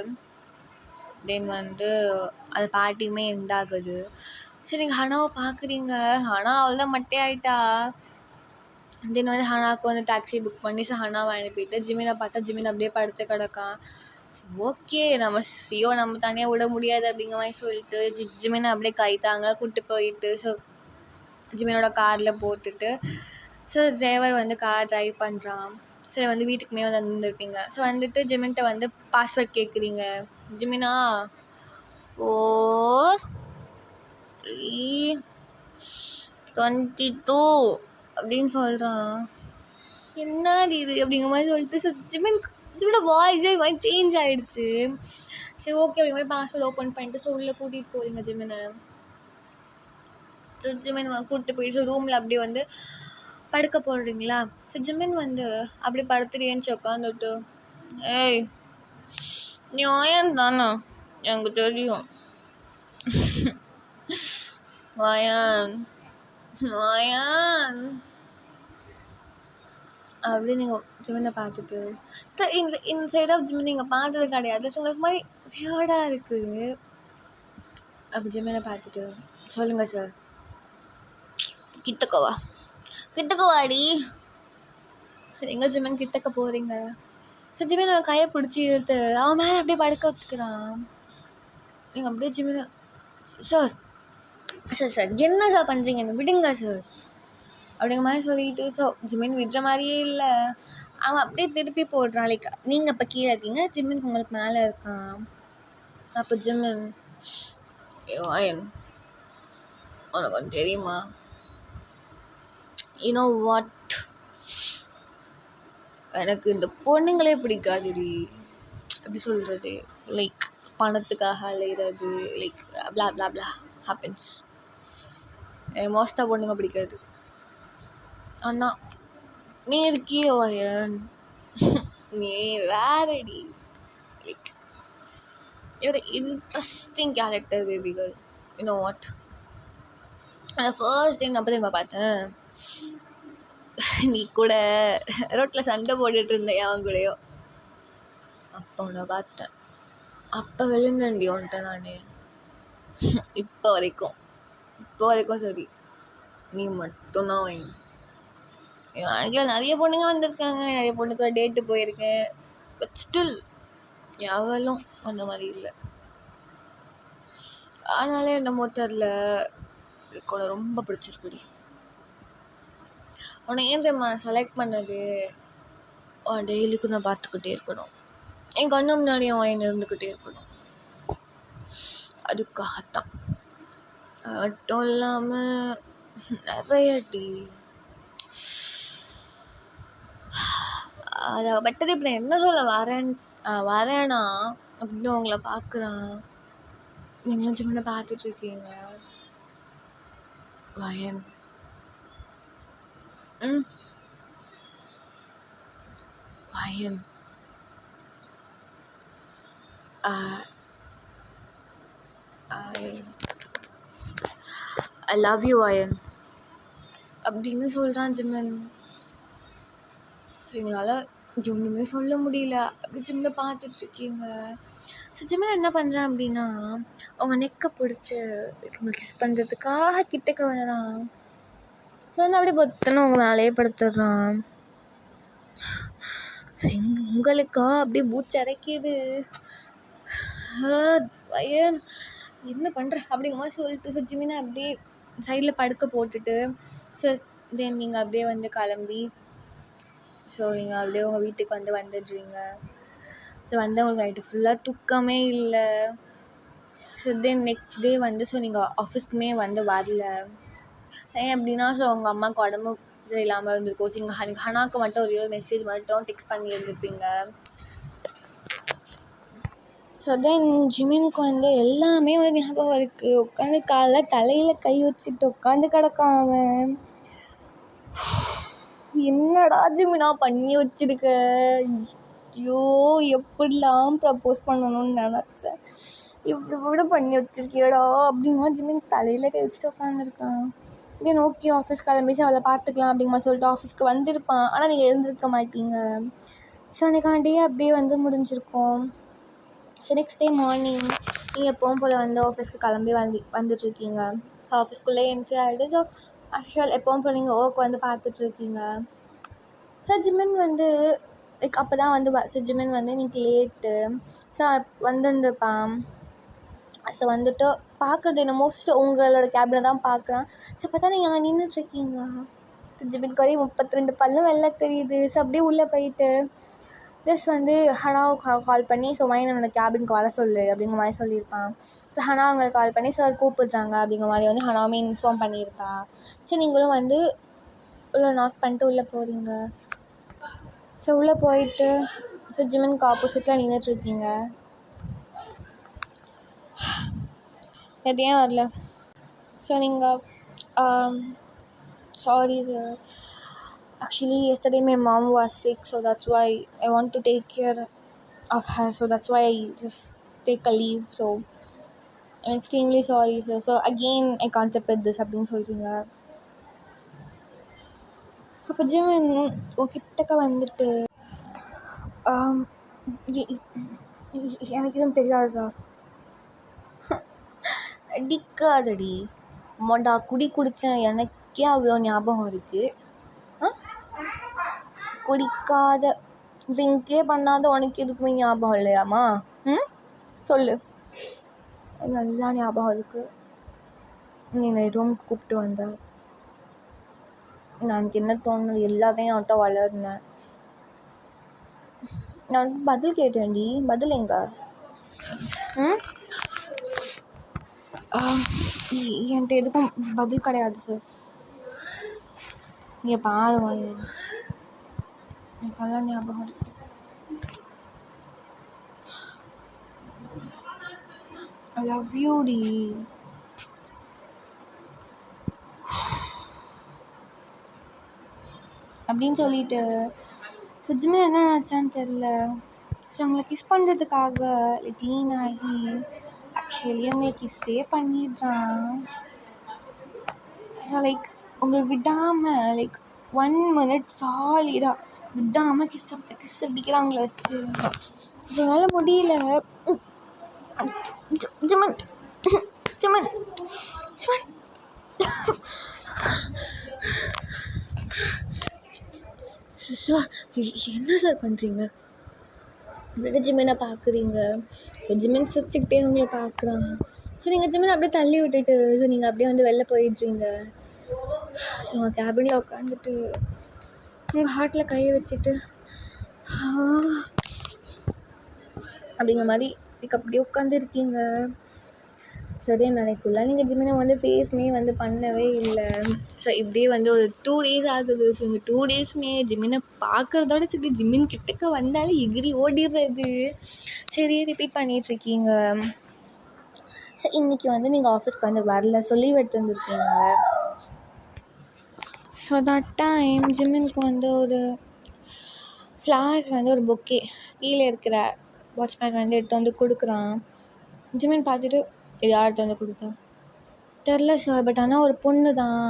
தென் வந்து அது பார்ட்டியுமே எண்ட் ஆகுது. சரி நீங்கள் ஹனாவை பார்க்குறீங்க. ஹனா அவள் தான் மட்டே ஆகிட்டா. தென் வந்து ஹனாவுக்கு வந்து டாக்ஸி புக் பண்ணி ஸோ ஹனாவை அனுப்பிட்டு ஜிமினை பார்த்தா ஜிமின் அப்படியே படுத்து கிடக்கான். ஓகே நம்ம தனியாக விட முடியாது அப்படிங்கிற மாதிரி சொல்லிட்டு ஜிமினை அப்படியே கைத்தாங்க கூப்பிட்டு போயிட்டு ஸோ ஜிமினோட காரில் போட்டுட்டு ஸோ டிரைவர் வந்து கார் ட்ரைவ் பண்ணுறான். சரி வந்து வீட்டுக்குமே வந்து வந்துருப்பீங்க. ஸோ வந்துட்டு ஜிமின்கிட்ட வந்து பாஸ்வேர்ட் கேட்குறீங்க. ஜிமினா 4-3-22 அப்படின்னு சொல்கிறான். என்னது இது அப்படிங்கிற மாதிரி சொல்லிட்டு ஸோ ஜிமினோட வாய்ஸே மாதிரி சேஞ்ச் ஆகிடுச்சு. சரி ஓகே அப்படிங்கிற மாதிரி பாஸ்வேர்ட் ஓப்பன் பண்ணிட்டு ஸோ உள்ளே கூட்டிகிட்டு போகிறீங்க ஜிமினை. ஜிமின் கூப்பிட்டு போயிட்டு ரூமில் அப்படியே வந்து படுக்க போடுறீங்களா. ஸோ ஜிமின் வந்து அப்படி படுத்துறியேன்னு உட்காந்துட்டு ஏய் நீ ஓயன் தானே எனக்கு தெரியும் வாயான் அப்படியே நீங்கள் ஜிமினை பார்த்துட்டு இந்த சைட் ஆஃப் ஜிமின் நீங்கள் பார்த்தது கிடையாது. ஸோ உங்களுக்கு மாதிரி வியர்டாக இருக்குது. அப்படி ஜிமினை பார்த்துட்டு சொல்லுங்கள் சார். கிட்டக்கவாடி எங்கே ஜிமின் கிட்டக்க போகிறீங்க? ஸோ ஜிமின் அவன் கையை பிடிச்சி இழுத்து அவன் மேலே அப்படியே படுக்க வச்சுக்கிறான். நீங்கள் அப்படியே ஜிமினை சார் என்ன சார் பண்ணுறீங்க, என்ன விடுங்க சார் அப்படிங்கிற மாதிரி சொல்லிட்டு. ஸோ ஜிமின் விடுற மாதிரியே இல்லை. அவன் அப்படியே திருப்பி போடுறான். லைக் நீங்கள் இப்போ கீழே இருக்கீங்க, ஜிமின் உங்களுக்கு மேலே இருக்கான். அப்போ ஜிமின் அயன் உனக்கு ஒன்று தெரியுமா, யூனோ வாட், எனக்கு இந்த பொண்ணுங்களே பிடிக்காதுடி. எப்படி சொல்கிறது, லைக் பணத்துக்காக அலைகிறது, லைக் பிளா பிளா பிளா ஹேப்பன்ஸ். மோஸ்ட்டாக பொண்ணுங்க பிடிக்காது. ஆனால் நீ இருக்கியே அயன், நீ வேறடி. Like you're an interesting character baby girl. You know what, அந்த ஃபர்ஸ்ட் டைம் நான் திரும்ப பார்த்தேன், நீ கூட ரோட்டில் சண்டை போட்டுட்டு இருந்த அவன் கூடயோ, அப்போ உன்னை பார்த்தேன். அப்போ விழுந்தண்டி உன்ட்ட நான். இப்போ வரைக்கும் சரி, நீ மட்டும்தான் வாங்கி. என் வாழ்க்கையில் நிறைய பொண்ணுங்க வந்திருக்காங்க, நிறைய பொண்ணுக்கு டேட்டு போயிருக்கேன். பட் ஸ்டில் எவளும் அந்த மாதிரி இல்லை. ஆனாலே என்னமோ தெரில, எனக்கு உன்னை ரொம்ப பிடிச்சிருக்குடி. உன்னை ஏன் தெரியுமா செலக்ட் பண்ணது, டெய்லிக்கும் நான் பார்த்துக்கிட்டே இருக்கணும், என் கண்ணு முன்னாடி அவன் இருந்துக்கிட்டே இருக்கணும், அதுக்காகத்தான். மட்டும் இல்லாமல் நிறைய அதை பட்டது. இப்போ நான் என்ன சொல்ல வரேனா அப்படின்னு அவங்கள பார்க்குறான். நீங்களும் சின்ன பார்த்துட்ருக்கீங்க வயன். வயன் I love you வயன் அப்படின்னு சொல்கிறான் ஜிமன். ஸோ எங்களால் ஒன்றுமே சொல்ல முடியல, அப்படி ஜிம்மில் பார்த்துட்ருக்கீங்க. ஸோ ஜிம்மில் என்ன பண்ணுறேன் அப்படின்னா, அவங்க நெக்கை பிடிச்சி உங்களுக்கு கிஸ் பண்ணுறதுக்காக கிட்டக்க வரான். ஸோ வந்து அப்படியே பொத்துன்னு அவங்க மேலேயே படுத்துடுறான். ஸோ உங்களுக்கா அப்படியே மூச்சு அரைக்கிது. வயன் என்ன பண்ணுற அப்படிங்கிற மாதிரி சொல்லிட்டு, ஸோ ஜிமினை அப்படியே சைடில் படுக்க போட்டுட்டு, ஸோ தென் நீங்கள் அப்படியே வந்து கிளம்பி, ஸோ நீங்கள் அப்படியே உங்கள் வீட்டுக்கு வந்துடுறீங்க. ஸோ வந்து உங்களுக்கு நைட்டு ஃபுல்லாக தூக்கமே இல்லை. ஸோ தென் நெக்ஸ்ட் டே வந்து ஸோ நீங்கள் ஆஃபீஸ்க்குமே வந்து வரல. சரி அப்படின்னா, ஸோ உங்கள் அம்மாவுக்கு உடம்பு சரியில்லாமல் இருந்திருக்கும். ஸோ நீங்கள் ஹனாக்கு மட்டும் ஒரே ஒரு மெசேஜ் மட்டும் டெக்ஸ்ட் பண்ணி இருந்திருப்பீங்க. ஸோ தென் ஜிமினுக்கு வந்து எல்லாமே ஒரு ஞாபகம் இருக்குது. உட்காந்து காலைல தலையில் கை வச்சுட்டு உட்காந்து கிடக்கான் அவன். என்னடா ஜிமினா பண்ணி வச்சிருக்க, ஐயோ எப்படிலாம் ப்ரப்போஸ் பண்ணணும்னு நினச்சேன், இப்படி பண்ணி வச்சிருக்கியடா அப்படிங்கிற ஜிமின் தலையில் கை வச்சுட்டு உட்காந்துருக்கான். தென் ஓகே ஆஃபீஸ் கிளம்பிச்சு அவளை பார்த்துக்கலாம் அப்படிங்கிற மாதிரி சொல்லிட்டு ஆஃபீஸ்க்கு வந்திருப்பான். ஆனால் நீங்கள் இருந்திருக்க மாட்டீங்க. ஸோ அன்றைக்கான டே அப்படியே வந்து முடிஞ்சிருக்கும். ஸோ நெக்ஸ்ட் டே மார்னிங் நீங்கள் எப்பவும் போல் வந்து ஆஃபீஸ்க்கு கிளம்பி வந்துட்டுருக்கீங்க. ஸோ ஆஃபீஸ்க்குள்ளே என்ட்ரி ஆகிட்டு, ஸோ ஆக்சுவல் எப்பவும் போல் நீங்கள் ஒர்க் வந்து பார்த்துட்ருக்கீங்க. ஸோ ஜிமின் வந்து லைக் அப்போ தான் வந்து ஸோ ஜிமின் வந்து இன்றைக்கி லேட்டு. ஸோ வந்துருந்துருப்பான். ஸோ வந்துட்டு பார்க்குறது என்ன மோஸ்ட் உங்களோட கேபில் தான் பார்க்குறான். ஸோ பார்த்தா நீங்கள் அங்கே நின்றுட்டுருக்கீங்க. ஜிமின் குறைய 32 பல்லும் வெளில தெரியுது. ஸோ அப்படியே உள்ளே போயிட்டு ஜஸ்ட் வந்து ஹனாவுக்கு கால் பண்ணி, ஸோ மைன் என்னோட கேபினுக்கு வர சொல்லு அப்படிங்கிற மாதிரி சொல்லியிருப்பான். ஸோ ஹனா அவங்களுக்கு கால் பண்ணி சார் கூப்பிட்றாங்க அப்படிங்கிற மாதிரி வந்து ஹனாவுமே இன்ஃபார்ம் பண்ணியிருப்பா. ஸோ நீங்களும் வந்து உள்ளே நாக் பண்ணிட்டு உள்ளே போகிறீங்க. ஸோ உள்ளே போயிட்டு ஸோ ஜிமினுக்கு ஆப்போசிட்டில் நின்றுட்டுருக்கீங்க. அது ஏன் வரல? ஸோ நீங்கள் sorry actually yesterday my mom was sick, so that's why I want to take care of her, so that's why I just take a leave. So I'm extremely sorry sir. So again I can't accept this அப்படின்னு சொல்கிறீங்க. அப்போ Jimin உன்கிட்டக்க வந்துட்டு எனக்கு எதுவும் தெரியாது sir. அடிக்காதடி மொண்டா, குடித்தேன் எனக்கே அவ்வளோ ஞாபகம் இருக்குது. குடிக்காத ட்ரிங்கே பண்ணாத உனக்கு எதுக்குமே ஞாபகம் இல்லையாம்மா? சொல்லு. நல்லா ஞாபகம் இருக்குது. நீ என்னை ரூமுக்கு கூப்பிட்டு வந்த, நான் எனக்கு என்ன தோணுது எல்லாத்தையும் நான் வளர்ந்தேன். நான் பதில் கேட்டேன்டி, பதில் எங்க? என்கிட்ட எதுக்கும் பதில் கிடையாது சார். இங்கே பாருங்க, எனக்கு நல்லா ஞாபகம் இருக்கு. I love you டி. அப்படின்னு சொல்லிட்டு சுஜ்மின் என்ன நினச்சான்னு தெரில. ஸோ அவங்களை கிஸ் பண்ணுறதுக்காக க்ளீன் ஆகி ஆக்சுவலி அவங்களை கிஸ்ஸே பண்ணிடுறான். ஸோ லைக் உங்களை விடாமல் லைக் 1 minute சாலிடாக விடாமல் கிஸ் அடிக்கிறாங்கள வச்சு. இதனால முடியல. ஜிமன் ஜிமன் ஜிமன் சார், என்ன சார் பண்ணுறீங்க? அப்படியே ஜிமினை பார்க்குறீங்க. ஜிமின் சிரிச்சுக்கிட்டே உங்களை பார்க்குறான். ஸோ நீங்கள் ஜிமின் அப்படியே தள்ளி விட்டுட்டு ஸோ நீங்கள் அப்படியே வந்து வெளில போயிடுறீங்க. ஸோ உங்கள் கேபினில் உட்காந்துட்டு உங்கள் ஹார்ட்டில் கையை வச்சுட்டு அப்படிங்கிற மாதிரி இதுக்கு அப்படியே உட்காந்துருக்கீங்க. சரி, நாளைக்கு ஃபுல்லாக நீங்கள் ஜிமினை வந்து ஃபேஸ்மே வந்து பண்ணவே இல்லை. ஸோ இப்படியே வந்து ஒரு 2 days ஆகுது. ஸோ இந்த 2 daysமே ஜிமினை பார்க்குறதோட சரி ஜிமின் கிட்டக்க வந்தாலும் எகிரி ஓடிடுறது. சரி, ரிப்பீட் பண்ணிகிட்ருக்கீங்க. ஸோ இன்றைக்கி வந்து நீங்கள் ஆஃபீஸ்க்கு வந்து வரல, சொல்லி எடுத்துருந்துருக்கீங்க. ஸோ தட் டைம் ஜிமினுக்கு வந்து ஒரு ஃப்ளார்ஸ் வந்து ஒரு பொக்கே கீழே இருக்கிற வாட்ச்மேன் வந்து எடுத்து வந்து கொடுக்குறான். ஜிமின் பார்த்துட்டு, இது யார்கிட்ட வந்து கொடுத்தா தெரில சார், பட் ஆனால் ஒரு பொண்ணு தான்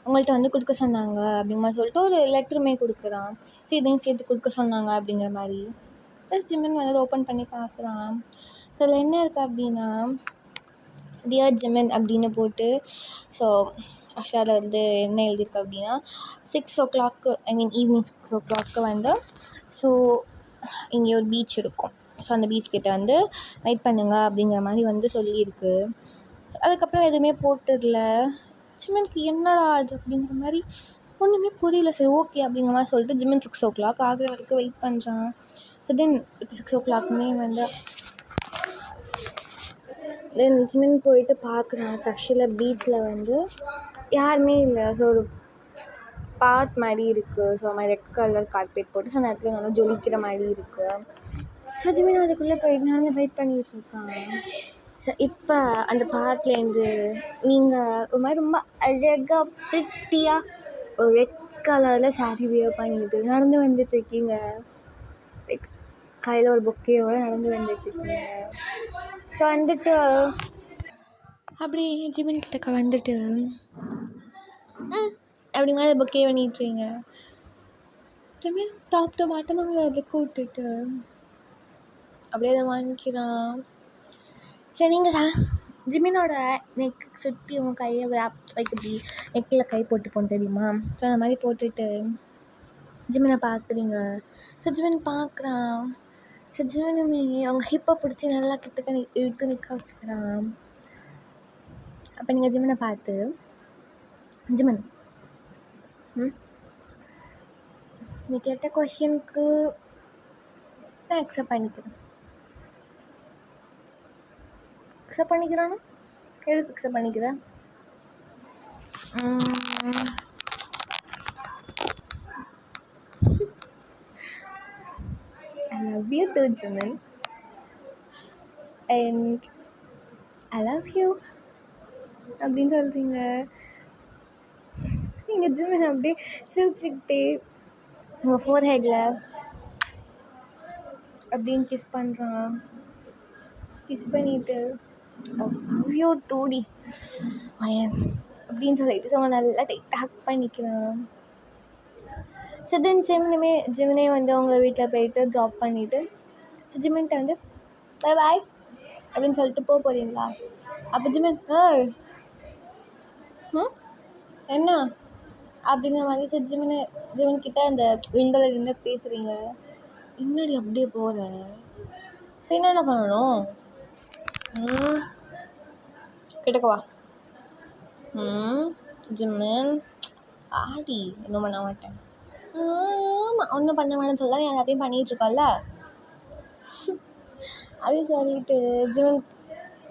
உங்கள்கிட்ட வந்து கொடுக்க சொன்னாங்க அப்படிங்கிற மாதிரி சொல்லிட்டு ஒரு லெட்டருமே கொடுக்குறான். சரி, இதையும் சேர்த்து கொடுக்க சொன்னாங்க அப்படிங்கிற மாதிரி. ஜிமின் வந்து ஓப்பன் பண்ணி பார்க்குறான். ஸோ அதில் என்ன இருக்குது அப்படின்னா, டியர் ஜிமின் அப்படின்னு போட்டு, ஸோ ஆக்சுவலாக வந்து என்ன எழுதியிருக்கு அப்படின்னா 6 o'clock, ஐ மீன் ஈவினிங் 6 o'clock வந்து ஸோ இங்கே ஒரு பீச் இருக்கும். ஸோ அந்த பீச் கிட்ட வந்து வெயிட் பண்ணுங்க அப்படிங்கிற மாதிரி வந்து சொல்லியிருக்கு. அதுக்கப்புறம் எதுவுமே போட்டுடல. ஜிமினுக்கு என்னடா அது அப்படிங்கிற மாதிரி ஒன்றுமே புரியல. சரி, ஓகே அப்படிங்கிற மாதிரி சொல்லிட்டு ஜிமின் 6 o'clock ஆகிற வரைக்கும் வெயிட் பண்ணுறான். ஸோ தென் இப்போ 6 o'clockமே வந்து தென் ஜிமின் போயிட்டு பார்க்குறான். ஆக்சுவலாக பீச்சில் வந்து யாருமே இல்லை. ஸோ ஒரு பாத் மாதிரி இருக்குது. ஸோ மாதிரி ரெட் கலர் கார்பெட் போட்டு ஸோ அந்த இடத்துல நல்லா ஜொலிக்கிற மாதிரி இருக்குது. ஸோ ஜிமின் அதுக்குள்ளே போயிட்டு நான் வெயிட் பண்ணிகிட்டு இருக்கான். ஸோ இப்போ அந்த பாத்துலேருந்து நீங்கள் ஒரு மாதிரி ரொம்ப அழகாக பிரிட்டியாக ஒரு ரெட் கலரில் சாரி வியர் பண்ணிட்டு நடந்து வந்துட்டுருக்கீங்க. லைக் கையில் ஒரு பொக்கையோடு நடந்து வந்துட்டுருக்கீங்க. ஸோ வந்துட்டு அப்படி ஜிமின் கிட்டக்க வந்துட்டு அப்படி மாதிரி பொக்கே பண்ணிட்டுருங்க. ஜிமின் டாப் டு பாட்டமாக அப்படி கூப்பிட்டுட்டு அப்படியே அதை வாங்கிக்கிறான். சரி, நீங்கள் ஜிமினோட நெக் சுற்றி உங்கள் கையை லைக் இப்படி நெக்கில் கை போட்டுப்போம் தெரியுமா? ஸோ அந்த மாதிரி போட்டுட்டு ஜிமினை பார்க்குறீங்க. ஸோ ஜிமின் பார்க்குறான். ஸோ ஜிமினுமே அவங்க ஹிப்பை பிடிச்சி நல்லா கிட்டக்க இழுத்து நிற்க வச்சுக்கிறான். அப்போ நீங்கள் ஜிமினை பார்த்து, ஜிமின் நீ கேட்ட கொஷனுக்கு நான் அக்செப்ட் பண்ணிக்கிறேன். அக்செப்ட் பண்ணிக்கிறானா? எதுக்கு அக்செப்ட் பண்ணிக்கிறேன்? I love you too, Jimin. And I love you அப்படின்னு சொல்கிறீங்க. நீங்கள் ஜிமின் அப்படியே சிரிச்சுக்கிட்டே உங்கள் ஃபோர்ஹெட்டில் அப்படின்னு கிஸ் பண்ணுறான். கிஸ் பண்ணிவிட்டு அவ்வளோ டூடி மயன் அப்படின்னு சொல்லிட்டு ஸோ நல்லா டைட்டாக ஹக் பண்ணிக்கிறான். ஸோ தென் ஜிமினே வந்து அவங்க வீட்டில் போயிட்டு ட்ராப் பண்ணிவிட்டு ஜிமின்ட்ட வந்து பை பாய் அப்படின்னு சொல்லிட்டு போகிறீங்களா? அப்போ ஜிமின் என்ன அப்படிங்கிற மாதிரி சரி ஜிமின் கிட்ட அந்த விண்டோவில் நின்று பேசுகிறீங்க. என்னடி அப்படியே போகிற? இப்போ என்ன பண்ணணும்? கிட்டக்கவா? ஜிமின் ஆடி இன்னும் பண்ண மாட்டேன். ஆமாம் ஒன்றும் பண்ண மாட்டேன்னு சொல்ல எல்லாத்தையும் பண்ணிகிட்ருக்கோம்ல அப்படின்னு சொல்லிட்டு ஜிமின்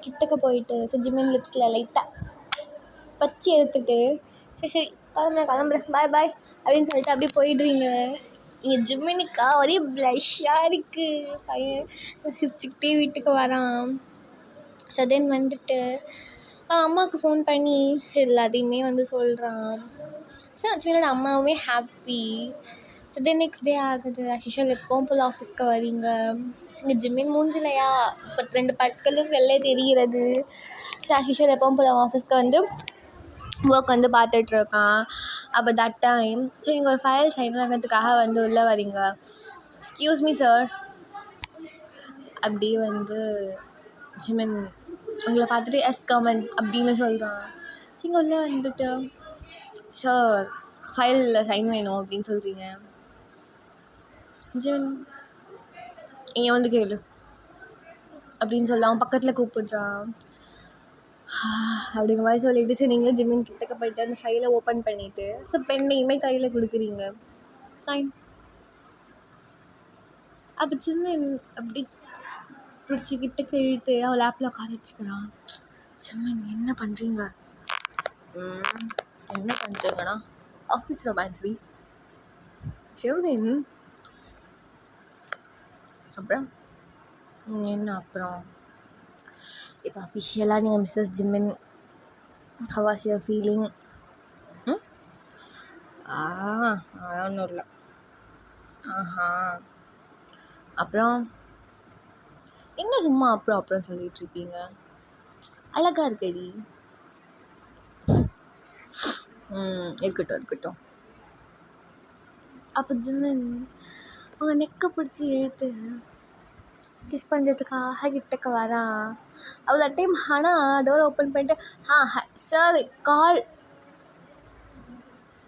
கிட்டக்க போயிட்டு சரி ஜிமின் லிப்ஸில் லைட்டாக பச்சி எடுத்துட்டு சரி கிளம்புறேன் பாய் பாய் அப்படின்னு சொல்லிட்டு அப்படியே போயிடுறீங்க. இங்கே ஜிமினுக்கா ஒரே ப்ளஷ்ஷாக இருக்குது. பையன் சிரிச்சுக்கிட்டே வீட்டுக்கு வரான். ஸோ தென் வந்துட்டு அம்மாவுக்கு ஃபோன் பண்ணி சரி எல்லாத்தையுமே வந்து சொல்கிறான். ஸோ ஜிமினோட அம்மாவுமே happy. So then next day ஆகுது. அஷிஷல் எப்பவும் போல் ஆஃபீஸ்க்கு வரீங்க. இங்கே ஜிமின் மூஞ்சிலையா 32 பற்களும் வெள்ளை தெரிகிறது. ஸோ அஷிஷல் எப்பவும் போல் ஆஃபீஸ்க்கு வந்து ஒர்க் வந்து பார்த்துட்ருக்கான். அப்போ தட் டைம் சரி நீங்கள் ஒரு ஃபைல் சைன் பண்ணுறதுக்காக வந்து உள்ளே வரீங்க. எக்ஸ்கியூஸ் மீ சார் அப்படியே வந்து ஜிமின் உங்களை பார்த்துட்டு எஸ் கமெண்ட் அப்படின்னு சொல்கிறான். சரி உள்ளே வந்துட்டு சார் ஃபைலில் சைன் வேணும் அப்படின்னு சொல்கிறீங்க. ஜிமின் இங்கே வந்து கேளு அப்படின்னு சொல்ல அவன் பக்கத்தில் கூப்பிடுறான். அப்படிங்கிற மாதிரி சொல்லிட்டு சரி நீங்களும் ஜிமின் கிட்டக்க போயிட்டு அந்த ஃபைலை ஓப்பன் பண்ணிவிட்டு ஸோ பெண்ணையுமே கையில் கொடுக்குறீங்க. சைன். அப்போ ஜிமின் அப்படி பிடிச்சி கிட்டக்க இழுத்து அவன் லேப்பில் உட்கார வச்சுக்கிறான். ஜிமின் என்ன பண்ணுறீங்க? என்ன பண்ணுறீங்கன்னா ஆஃபீஸ் ரொமான்ஸ்ரி. ஜிமின் அப்புறம் என்ன அப்புறம் இப்போ அஃபிஷியலாக நீங்கள் Mrs Jimin how was your feeling? அதெல்லாம் ஒன்றும் இல்லை. அப்புறம் என்ன சும்மா அப்புறம் சொல்லிகிட்ருக்கீங்க? அழகா இருக்கடி. இருக்கட்டும். அப்போ ஜிமின் அவங்க நெக்கை பிடிச்சி இழுத்து கிஸ் பண்ணுறதுக்காக கிட்டக்க வரான். அவள் அந்த டைம் ஆனால் டோரை ஓப்பன் பண்ணிட்டு சார் கால்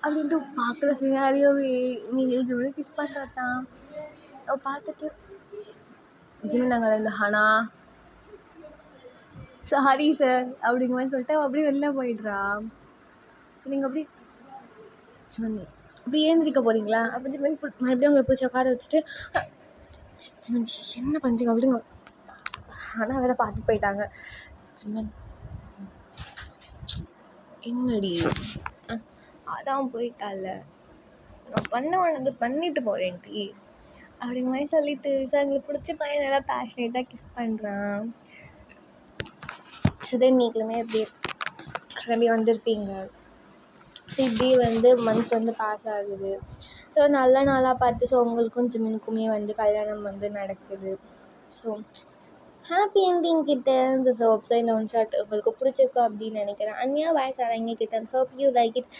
அப்படின்ட்டு பார்க்குற சினாரியோவே நீங்கள் ஜிமின் கிஸ் பண்ணுறதான் அவள் பார்த்துட்டு ஜிமின் நாங்கள் இந்த ஹனா சாரி சார் அப்படிங்கிற மாதிரி சொல்லிட்டு அவள் அப்படியே வெளில போயிடுறா. ஸோ நீங்கள் அப்படி ஜிமின் அப்படி ஏந்திரிக்க போகிறீங்களா? அப்போ ஜிமின் மறுபடியும் உங்களை பிடிச்சி உட்கார வச்சுட்டு ஜிமின் என்ன பண்ணுறீங்க அப்படிங்க ஆனால் வேறு பார்த்துட்டு போயிட்டாங்க. ஜிமின் என்னடி அதான் போயிட்டால நான் பண்ணிட்டு போகிறேன்டி அப்படிங்கிற மாதிரி சொல்லிட்டு சார் எங்களுக்கு பிடிச்ச பையன் நல்லா பேஷனேட்டாக கிஸ் பண்ணுறான். ஸோ தென் நீங்களுமே எப்படி கிளம்பி வந்திருப்பீங்க. ஸோ இப்படி வந்து மந்த்ஸ் வந்து பாஸ் ஆகுது. ஸோ நல்ல நாளாக பார்த்து ஸோ உங்களுக்கும் ஜிமினுக்குமே வந்து கல்யாணம் வந்து நடக்குது. ஸோ ஹாப்பி என்டிங் கிட்ட இந்த சோப்ஸை இந்த ஒன் ஷாட் உங்களுக்கு பிடிச்சிருக்கோம் அப்படின்னு நினைக்கிறேன். அன்யா வாய்ஸ் அரங்க கிட்ட ஹோப் யூ லைக் இட்.